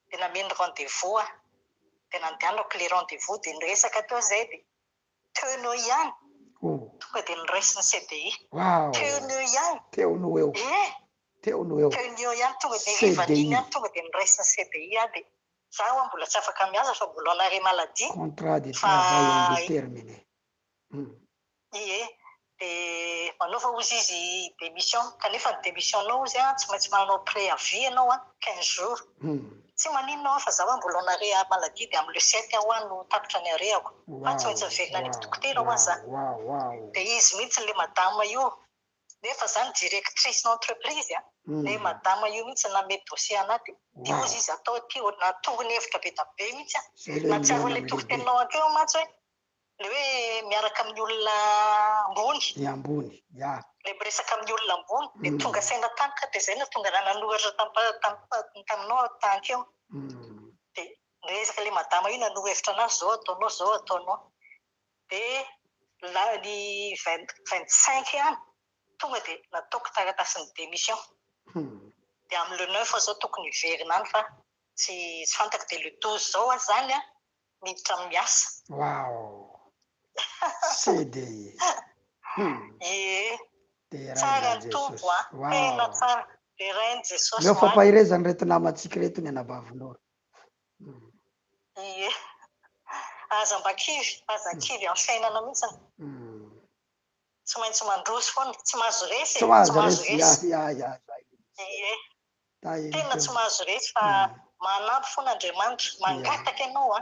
dia nameny rendez-vous dia nandehanako le rendez-vous dia niresaka teo zay dia teoneo ihany tonga dia niraisiny CDI teoneo ihany teoneo eo teoneo ihany tonga dia rivan'iny ihany tonga dia niraisiny CDI dia zaho mbola tsy afaka miasa fa mbola en arrêt maladie contrat de travail indéterminé dia manaova ozy izy démission kanefa ny démissionnao izy tsy maintsy manao préavis ianao 15 jours tsy maninona fa zaho mbola en arrêt maladie dia amin'ny le 7 aho no tapitra ny areako fa tsy maintsy miverina ny dokotera ho za dia izy mihitsy le madama io nefa zany directrice n'entreprise le madama io mihitsy namety dossier anaty dia ozy izy atao ty natongony hevitra be da be mihitsy na tsy ary le tokoteninao akeo mantsy hoe le hoe miaraka amin'ny olona ambony le miresaka amin'ny olona ambony dia tonga saina tampoka dia zay no tonga nanoratra taminao tanky eo dia niresaka le madama io nanoa hevitra anazy zao ataonao dia ny 25 any tonga dia nataoko taratasy ny démission dia amin'ny le 9 zao tokony hiverina any fa tsy fantako dia le 12 zao zany miditra amin'ny miasa CDI tsara ny tompo tena tsara dia rainy Jesosy meo fampahirezany reto namatsika reto ny anabavinao azambakivy amin'ny fiainana mihitsy tsy maintsy mandroso foana tsy mahazo resy tena tsy mahazo resy fa manampy foana Andriamanitra mangataka ianao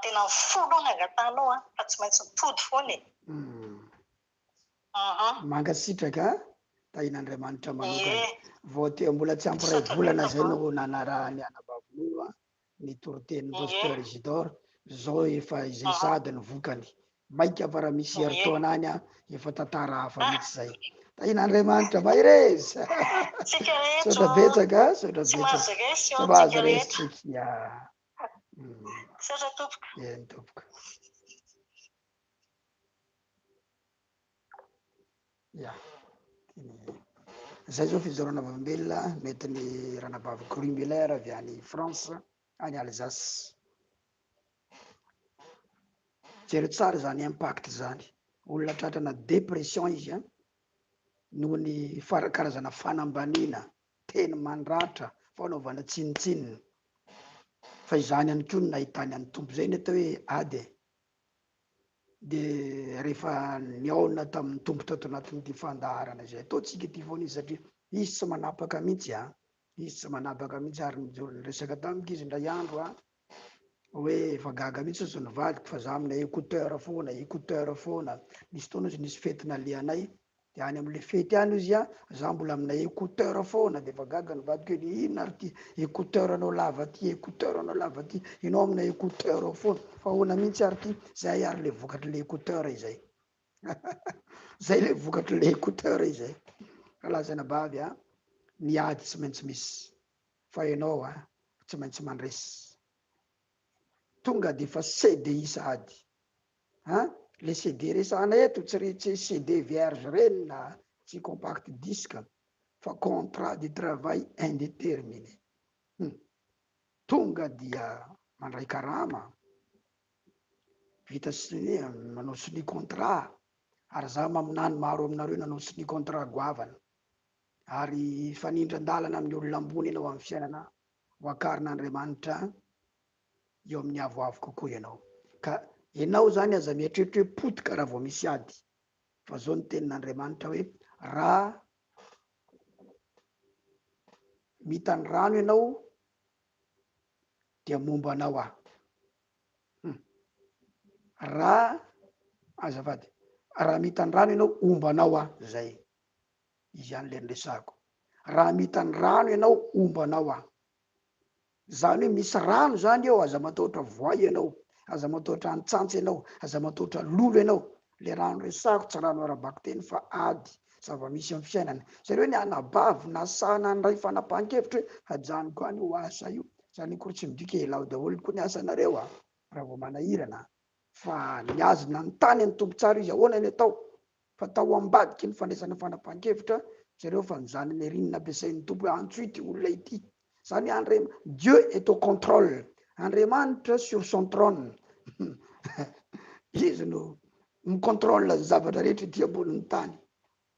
tena mifolo ny angatanao fa tsy maintsy mipody foana mangasitraka tahin'Andriamanitra manokana vao teo mbola tsy ampiray volana zay no nanarahany anabavinao ny toroteny Pasteur Isidore zao efa izay sady ny vokany maika fa raha misy heritaona any efa tantara hafa mihitsy zay tahin'Andriamanitra mahireza sotra betsaka tsy mahazo resy mahazo resitsika sotra tompoka tompoka zay zao fijorana vambelona mety ny ranabavy Crumulaire avy any France any Alsace jery tsara zany impact zany olona tratrana dépression izy noho ny karazana fanambanina teny mandratra fanaovana tsinitsininy fa izany any koa no nahitany any tompo zay ny atao hoe ady dia rehefa niaona tamin'ny tompo tato anatin'ity fandaharana zay ataotsika ty foana izy satria izy tsy manapaka mihitsy izy tsy manapaka mihitsy ary mijoro resaka tamiko izy indray andro hoe efa gaga mihitsy izy nivadiko fa za amina écouteur foana nisy fotoana izy nisy fety nalehanay de any am'le fety any izy za mbola amina écouteur foana de fa gaga ny vadiko hoe inona ary ty écouteur anao lava ty écouteur anao lava ty inao amina écouteur foana fa ahoana mihitsy ary ty zay ary le vokatry le écouteur izay zay le vokatry le écouteur izay kalazana bavy niady tsy maintsy misy fa ianao tsy maintsy mandresy tonga de fa CD sady le CD resana eto tsy CD vierge reny na tsy compact disque fa contrat de travail indéterminé tonga dia mandray karama vita sy manao signy contrat ary za maminany maro aminareo nanao signy contrat goavana ary fanindran-dalana amin'ny olona ambony ianao amin'ny fiainana hoakarin'Andriamanitra eo amin'ny avoavo kokoa ianao ka ianao zany aza mieritreritra hoe potika raha vao misy ady fa zao ny tenin'Andriamanitra hoe raha mitany rano ianao dia momba anao raha azafady raha mitany rano ianao ombanao zay izy any le nresako raha mitany rano ianao ombanao zany hoe misy rano zany eo aza mataotra voay ianao aza mataotra antsantsy ianao aza mataotra lolo ianao le rano resako tsy rano arabaky teny fa ady zava-misy amin'ny fiainana zareo hoe ny anabavy nasana nyray fanapahan-kevitra hoe ajanoko any ho asa io zany kory tsy midika elao daholo koa ny asanareo raha vao manahirana fa niazona ny tany ny tombo tsara izy ahoana ny atao fa tao ambadiky ny fandraisana fanapahan-kevitra zareo fa nyzany ny rinina ampiasain'ny tompo hoe antso ity olona ity zany Dieu est au contrôle Andriamanitra sur son trône izy no micontrôle zavatra rehetra ity ambonin'ny tany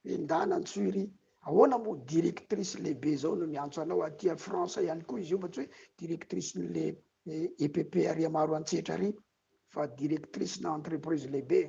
endana antsoiry ahoana mo directrice lehibe zao no miantso anao aty France ihany koa izy io fa tsy hoe directrice nle EPP aria maro antsetra ary fa directrice na entreprise lehibe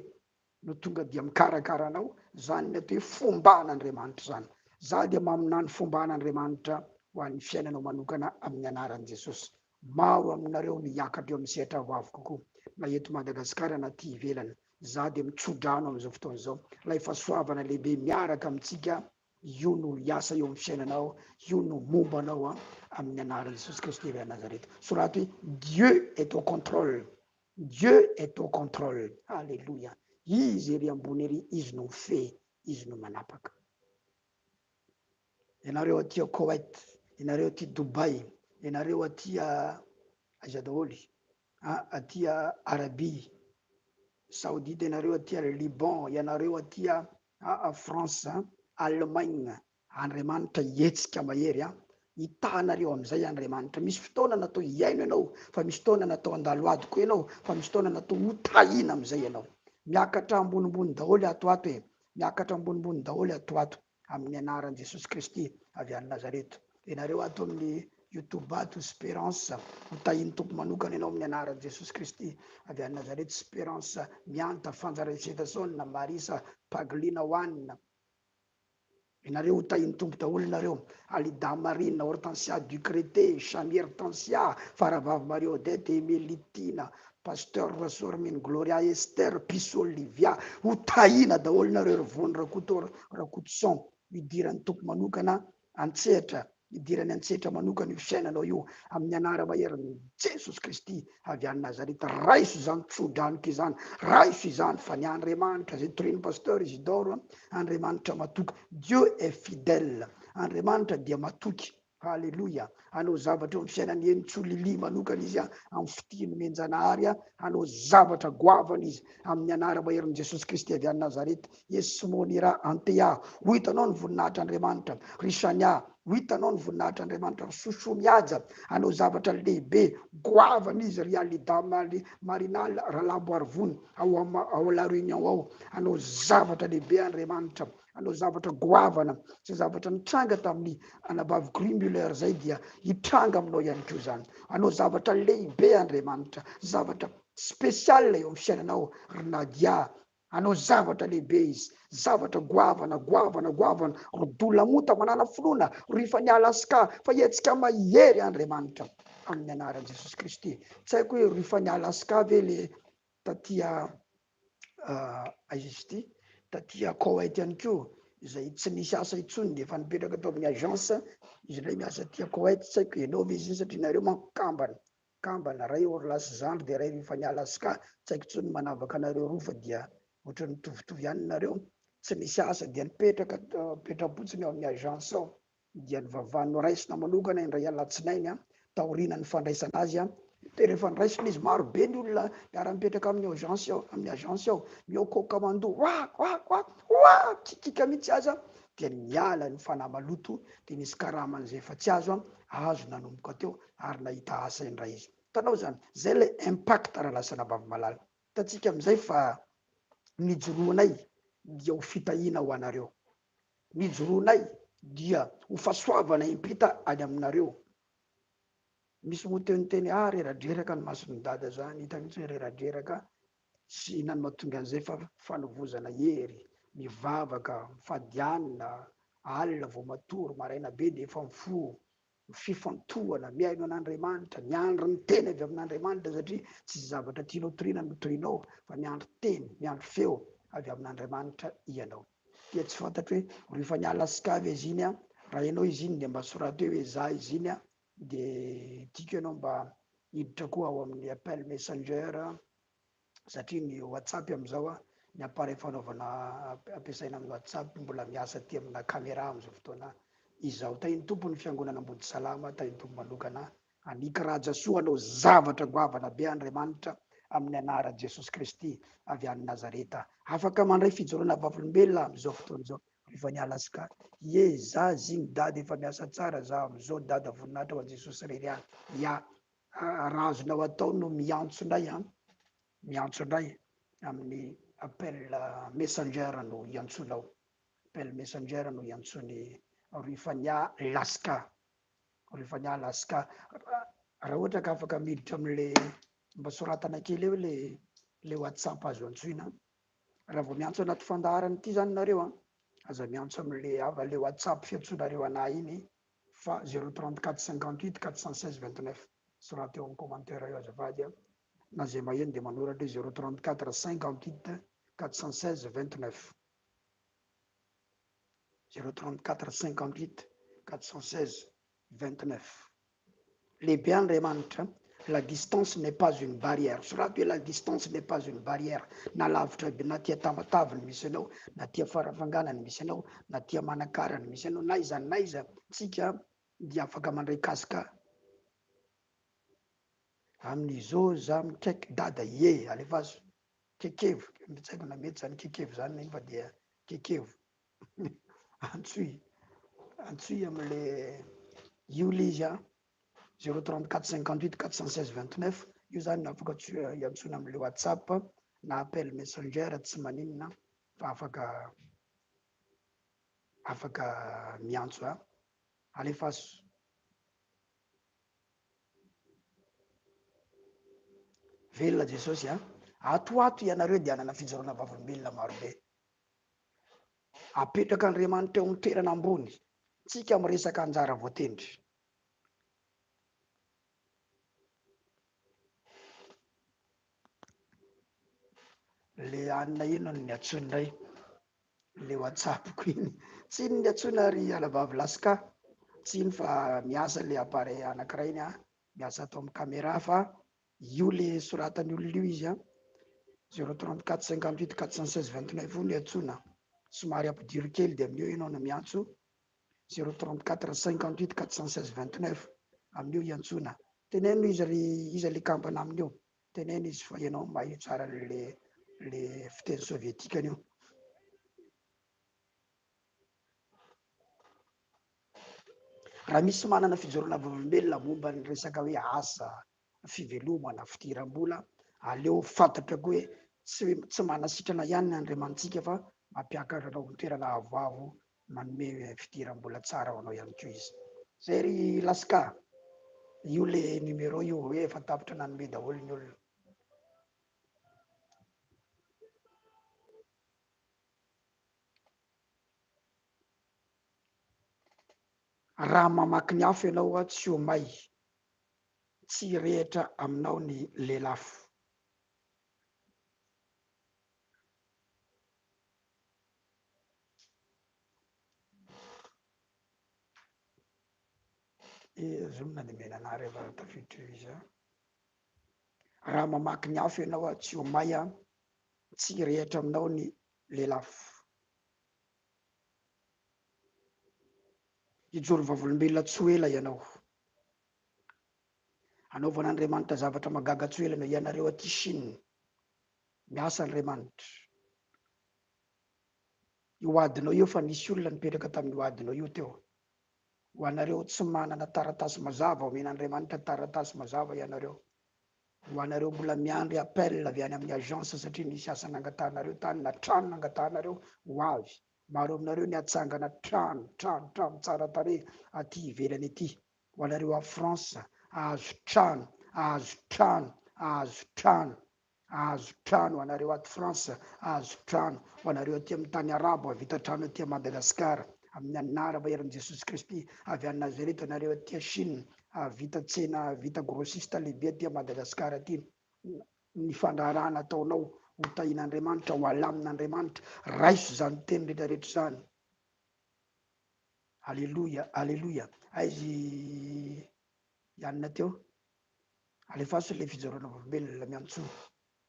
no tonga dia mikarakara anao zany ny atao hoe fomban'Andriamanitra zany za dia maminany fomban'Andriamanitra ho an'ny fiainanao manokana amin'ny anaran'i Jesosy maro aminareo ny hiakatra eo amin'ny sehatra avoavo kokoa na eto Madagasikara na ty ivelany za de mitsodrano am'izao fotoana zao lay fahasoavana lehibe miaraka amitsika io no hiasa eo amin'ny fiainanao io no momba anao amin'ny anaran'i Jesosy Kristy avy a Nazareta soraty hoe Dieu est au contrôle Dieu est au contrôle alléluia izy ery ambony ery izy no fe izy no manapaka ianareo aty Koweït ianareo aty Dubai ianareo aty aiza daholy aty Arabie Saoudite ianareo aty Liban ianareo aty France Allemagne Andriamanitra hetsika mahery hitanareo am'izay Andriamanitra misy fotoana natao hiaino ianao fa misy fotoana natao andalo ady koa ianao fa misy fotoana natao hotahina am'izay ianao miakatra ambonimbony daholo atoato miakatra ambonimbony daholo atoato amin'ny anaran'i Jesosy Kristy avy any Nazareta ianareo ato amin'ny YouTube ato Espérance hotahiny tompo manokana ianao amin'ny anaran'i Jesosy Kristy avy any Nazareta Espérance mianta Fanjaresetasona Marisa Paglina Hoanina ianareo hotahiny tompo daholo ianareo Alida Marina Hortensia Ducrété Chamier Tansia Faravavy Marie Odette Emelitina Pasteur Sormine Gloria Esther Piso Olivia hotahina daholo ianareo Rovony Rakotson hidiran'ny tompo manokana antsehatra hidirany antsehatra manokana io fiainanao io amin'ny anara maherin'i Jesosy Kristy avy any Nazareta raiso izany tsodranoka izany raiso izany fa ny Andriamanitra zay toriny Pasteur Isidore Andriamanitra matoky Dieu est fidèle Andriamanitra dia matoky Alléluia anao zavatra eo amin'ny fiainany Enitsolili manokana izy amin'ny fitiny menjanahary anao zavatra goavana izy amin'ny anara maherin'i Jesosy Kristy avy any Nazareta Esimonira Antea ho hitanao ny voninahitr'Andriamanitra Risania ho hitanao ny voninahitr'Andriamanitra Sosomiaja anao zavatra lehibe goavana izy Rialida Marinal Ralabo Arvony ao La Réunion ao anao zavatra lehibe Andriamanitra anao zavatra goavana sy zavatra nitranga tamin'ny anabavy Grimuller zay dia hitranga aminao ihany koa zany anao zavatra lehibe Andriamanitra zavatra spesial eo amin'ny fiainanao Rinadia anao zavatra lehibe izy zavatra goavana rodola mota manana finoana rifa ny Alaska fa hetsika mahery Andriamanitra amin'ny anaran'i Jesosy Kristy tsy haiko hoe rifa ny Alaska ve le tatia aiza izy ity tatia Koweït ihany koa izay tsy misy asa intsony de efa nipetraka atao amin'ny agence izy ndray miasa tia Koweït tsy haiko ianao ve izy satria nareo manko kambana ray orlasy zandro de ray rehefa nialaska tsy haiko intsony manavaka anareo roa fa dia ohatrany mitovitovy ihany nareo tsy misy asa dia nipetrapotsiny ao amin'ny agence ao dia nivavahano raisina manokana indray alatsinainy taorina ny fandraisana azy de rehefa niraisina izy maro be ny olona miara-mipetraka amin'ny agence ao miaokaoka mandoa wa tikika mihitsy aza dia niala ny fanahy maloto de nisy karaman'izay efa tsy azo nanomboka teo ary nahita asa indray izy tanao zany zay le impact raha lasana bavy malala tatsika am'izay fa nijoroanay dia ho fitahina ho anareo nijoroanay dia ho fahasoavana impita any aminareo misy moteniteny reradreraka ny masony dada zany hita mihitsy hoe reradreraka sy nany mahatonga an'izay fa fanovozana hery mivavaka mifadianina alina vao matory maraina be de efa mifo fifantohana miaino an'Andriamanitra miandro ny teny avy amin'Andriamanitra satria tsy zavatra tianao torina no torinao fa miandro teny miandro feo avy amin'Andriamanitra ianao dia tsy fantatro hoe rehefa nialaska avy izy iny raha ianao izy iny de mba sorato hoe za izy iny de tiako ianao mba hiditra koa ao amin'ny appel messenger satria ny WhatsApp am'izao ny appareil fanaovana ampiasaina amin'ny WhatsApp mbola miasa ty amina caméra am'izao fotoana izao tainy tompony fiangonana ambody salama tainy tompo manokana anika raja-soa anao zavatra goavana be Andriamanitra amin'ny anara Jesosy Kristy avy any Nazareta afaka mandray fijoroana vavolombelona am'izao fotoana izao rehefa nialaska za ziny dada efa miasa tsara za am'izao dada voninahitra ho an Jesosy reriany raha azonao atao no miantso indray amin'ny appel messenger no iantsonao appel messenger no iantsony rehefa nialaska raha ohatra ka afaka miditra am'le mba soratana kely eo le WhatsApp azo antsoina raha vao miantso anaty fandaharany ity zany nareo aza miantso am'le le WhatsApp fiantsonareo anahy iny fa 034 58 416 29 sorata eo amin'ny commentaire eo azafady na zay maheno de manoratra hoe 034 58 416 29 034 58 416 29 lehibe Andriamanitra la distance n'est pas une barrière sorato hoe la distance n'est pas une barrière na lavitra be na tia tamataviny misy anao na tia farafanganany misy anao na tia manakarany misy anao na iza tsika dia afaka mandray kasika amin'izao za mikaiky dada alefaso kekevo tsy haiko na mety zany kekevo zany fa dia kekevo antsoy am'le io le izy 034 58 416 29 io zany afaka iantsona am'le WhatsApp na appel messenger tsy maninona fa afaka miantso alefaso velona Jesosy ato ianareo dia anana fijoroana vavolombelona marobe apetraka Andriamanitra eo amin'ny toerana ambony tsika miresaka anjara voatendry le anina ino ny atsonay le WhatsApp ko iny tsy iny ny atsona ry alavavy laska tsy iny fa miasa le appareil anankiray iny miasa atao amin'ny caméra fa io le soratany olona io izy 034 58 416 29 io ny atsona somary ampidiry kely de amin'io ianao no miantso 034 58 416 29 amin'io iantsona teneno izy le kampana amin'io teneno izy fa ianao mahay tsara le fiteny sovietika io raha misy manana fijoroana vavolombelona momba ny resaka hoe asa fivelomana fidiram-bola aleo fantatra koa hoe tsy manasitrana ihany ny Andriamanitsika fa mampiakatra anao ny toerana avoavo manome fidiram-bola tsara ho anao ihany koa izy zay ry laska io le numéro io hoe efa tapitra nanome daholo ny olona raha mamaky ny afo ianao tsy ho may tsy rehatra aminao ny lelafo Zomina ny menana rehefa tafiditra izy raha mamaky ny afo ianao tsy homay tsy rehatra aminao ny lelafo. Ijoro vavolombelona tsy ela ianao. Anaovana Andriamanitra zavatra magaga tsy ela ianareo aty Chine. Miasa Andriamanitra. Io adinao io fa nisy olona nipetraka tamin'io adinao io teo. Ho anareo tsy manana taratasy mazava, omen'Andriamanitra taratasy mazava ianareo. Ho anareo mbola miandry appel avy any amin'ny agence satria nisy asa nangatanareo tany na trano nangatanareo ho avy. Maro aminareo ny atsangana trano tsara tarehy aty ivelany aty. Ho anareo a France ahazo trano ho anareo aty France ahazo trano. Ho anareo aty amin'ny tany arabo avita trano aty Madagasikara amin'ny anarana eran'i Jesosy Kristy avy any Nazareta. Anareo aty Chine vita tsena vita grossiste lehibe aty Madagasikara aty. Ny fandraharana ataonao ho tahin'Andriamanitra ho alamin'Andriamanitra raiso zany teny rehetrarehetra zany. Alleluia, alleluia. Aizy ianona teo alefaso le fijoroana volombelona miantso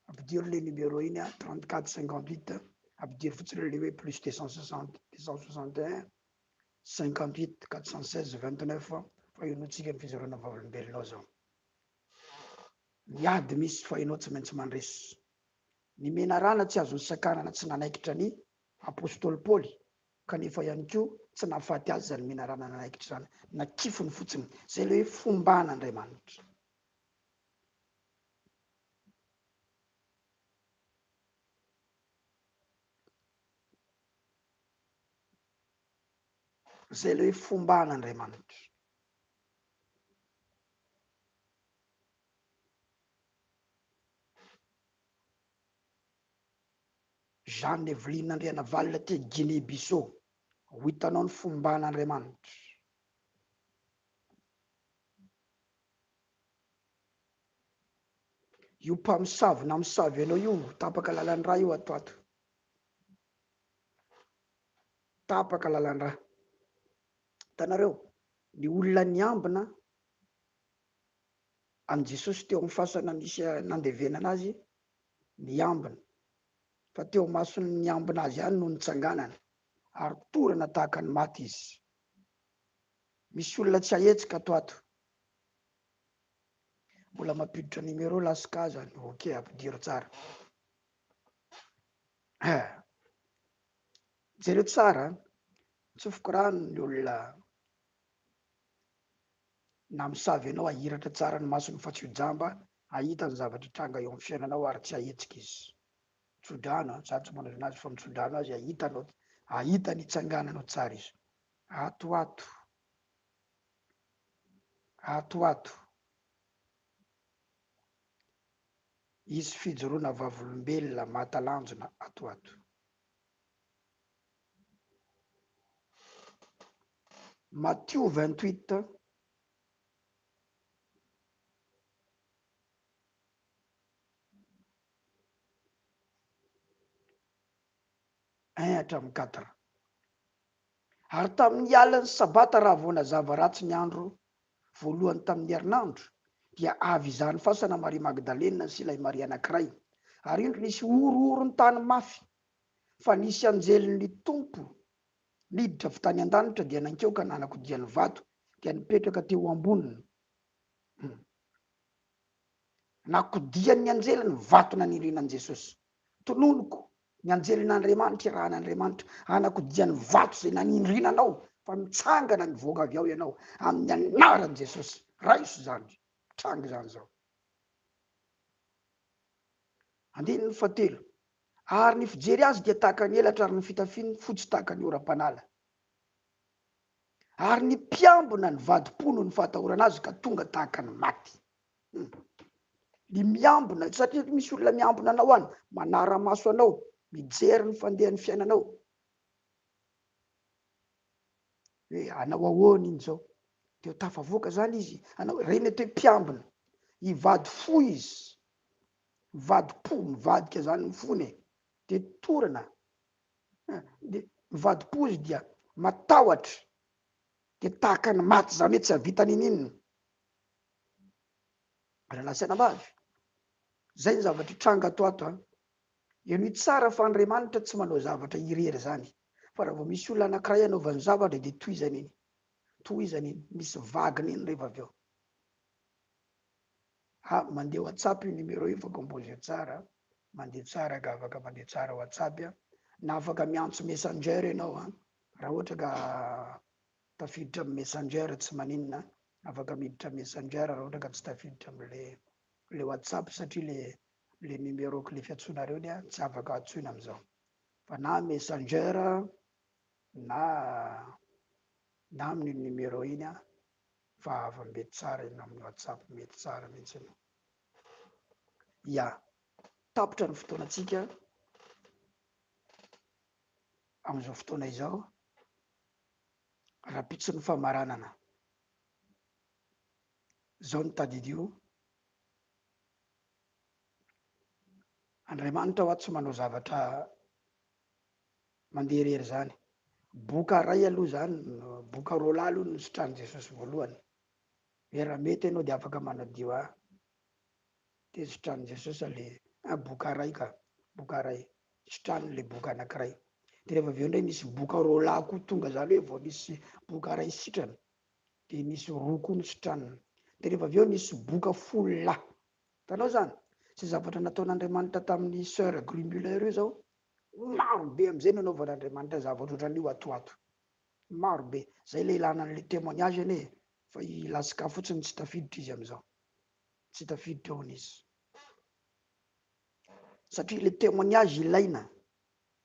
ampidiro le numéro iny 34 58 ampidiro fotsiny le hoe plus 260 261 58 416 29 fa inotsika ny fijoroana volombelonao zao. Miady misy fa ianao tsy maintsy mandresy. Ny menarana tsy azo sakanana tsy nanaikitra ny apôstôly Paoly kanefa ihany koa tsy nahafaty azy zany menarana nanaikitra zany, nakifony fotsiny. Zay le hoe fomban'Andriamanitra. Zay le hoe fomban'Andriamanitra. Jeanne Eveline Andrianavalona te Guinée Bissau ho hitanao ny fomban'Andriamanitra. Io mpamosavy na misavy ianao io tapaka lalandra io ato. Tapaka lalandra. Hitanareo ny olona niambina an Jesosy teo amin'ny fasana nisy nandevenana azy niambina. Fa teo masony niambina azy ihany no nitsanganana ary torana tahaka ny maty izy. Misy olona tsy ahetsika ato. Mbola mampiditra numéro lasika zany. Ok, ampidiro tsara. Jereo tsara tsofoko rano ny olona na misavy ianao ahiratra tsara ny masony fa tsy ho jamba, ahita ny zavatra tranga eo amin'ny fiainanao ary tsy ahetsika izy. Tsodrano, za tsy manao azy fa mitsodrano azy ahita ny tsangananao tsara izy. Ato. Izy fijoroana vavolombelona mahatalanjona ato. Matthieu 28 1-4. Ary tamin'ny alan'ny sabata raha vao nazava ratsy ny andro voalohany tamin'ny herinandro dia avy izany fasana Maria Magdalena sy ilay Maria anankiray. Ary indro nisy oro ny tany mafy fa nisy anjelin'ny tompo niditra avy tany an-danitra dia nankeo ka nanakodiany vato dia nipetraka teo amboniny. Nakodiany anjely ny vato nanirinan Jesosy. Tononoko ny anjelin'Andriamanitra rahan'Andriamanitra anakodiany vato zay nanindrinanao fa mitsangana ny voaka avy ao ianao amin'ny anaran'i Jesosy. Raiso zany, tranga zany zao. 4. Ary ny fijery azy dia tahaka ny elatra ary ny fitafiny fotsy tahaka ny oram-panala. Ary ny mpiambina ny vadi-po no ny fahatahorana azy ka tonga tahaka ny maty. Ny miambina, satria misy olona miambina anao any, manara-maso anao, mijery ny fandehan'ny fiainanao. Anao ahoana iny zao? Teo tafavoaka zany izy. Anao reny teo mpiambina. Ivady fo izy. Vadi-po, mivadika zany ny fony. De torana. Mivadi-po izy dia matahotra. de tahaka ny maty zany hoe tsy havitany ininona rahalasana ambavy zay ny zavatra tranga ato eno tsara fa Andriamanitra tsy manao zavatra irery zany fa raha vao misy olona anankiray anaovany zavatra de tohizany iny misy vaginy iny rehefa avy eo mandeha WhatsApp io numéro io fa composé tsara mandeha tsara ka afaka mandeha tsara WhatsApp na afaka miantso messenger ianao raha ohatra ka tafiditra amin'ny messenger tsy maninona afaka miditra messenger raha ohatra ka tsy tafiditra am'le WhatsApp satria le numéro le fiantsonareo ny tsy afaka atsoina am'izao fa na messenger na amin'ny numéro iny fa mety tsara iny amin'ny WhatsApp mety tsara mihitsy tapitra ny fotoanatsika am'izao fotoana izao rapitso ny famaranana zao ny tadidio Andriamanitra ho tsy manao zavatra mandeha rery zany boka ray aloha zany boka roa aloha no sotran'i Jesosy voalohany raha mety ianao de afaka manadio de sotran'i Jesosy le boka ray sotrany le boka anankiray de rehefa avy eo ndray misy boka roa lahy koa tonga zany hoe vao misy boka ray sitrana de misy roa koa ny sotraniny de rehefa avy eo misy boka folo lahy tanao zany sy zavatra nataon'Andriamanitra tamin'ny sœur Grumulaire io zao maro be am'izay nanaovan'Andriamanitra zavatra ohatran'io atoato maro be zay le ilana an'le témoignage anie fa ilasika fotsiny tsy tafiditra izy am'izao tsy tafiditra eo an'izy satria le témoignage ilaina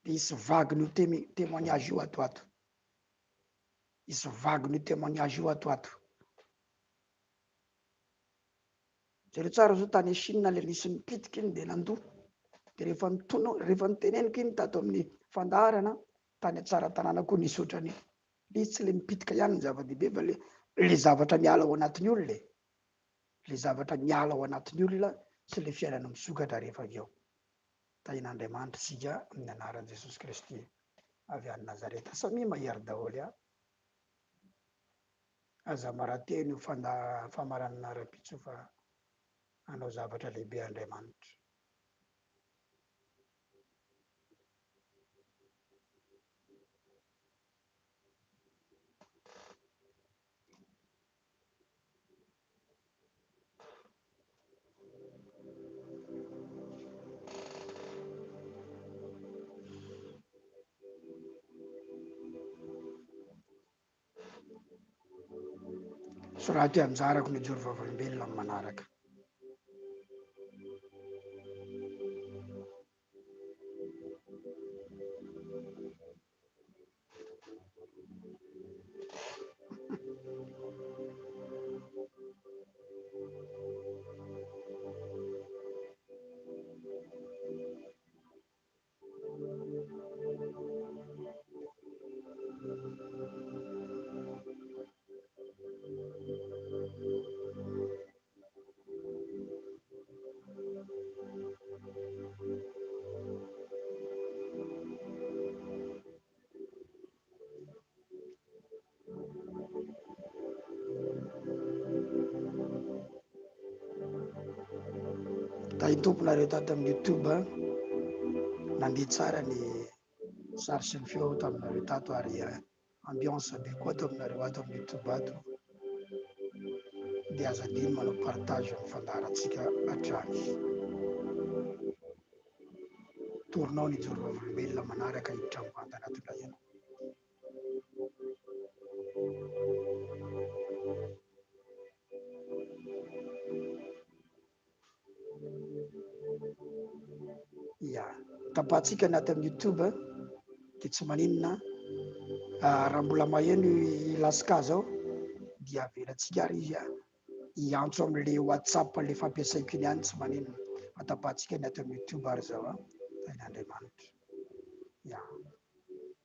de isy vagin'io témoignage io atoato isy vagin'io témoignage io atoato zay tsara zao tany Chine le nisy nipitiky iny de nandoha de rehefa niteneniko iny tato amin'ny fandaharana tany Tsara tanàna koa nisy ohatrany izy tsy le mipitika ihany ny zava-dehibe fa le zavatra miala ao anatin'ny olona le zavatra miala ao anatin'ny olona sy le fiainana misokatra rehefa avy eo tain'Andriamanitra sika amin'ny anaran'i Jesosy Kristy avy any Nazareta samy mahery daholo aza marateny io famaranana rapitso fa anao zavatra lehibe Andriamanitra soraty anjarako ny joro vavolombelona amin'ny manaraka tomponareo tato amin'ny YouTube nandeha tsara ny sary sy ny feo ato aminareo tato ary ambiance be koa ato aminareo ato amin'ny YouTube ato de azadiny manao partage amin'ny fandaharatsika hatrany torinao ny joro vavolombelona manaraka hiditra mivantana ato ilay ianao tapatsika anaty amin'ny YouTube de tsy maninona raha mbola maheno ilasika zao dia avelatsika ary izy iantso am'le WhatsApp le fampiasaiko iny ihany tsy maninona atapatsika anaty amin'ny YouTube ary zao tain'Andriamanitra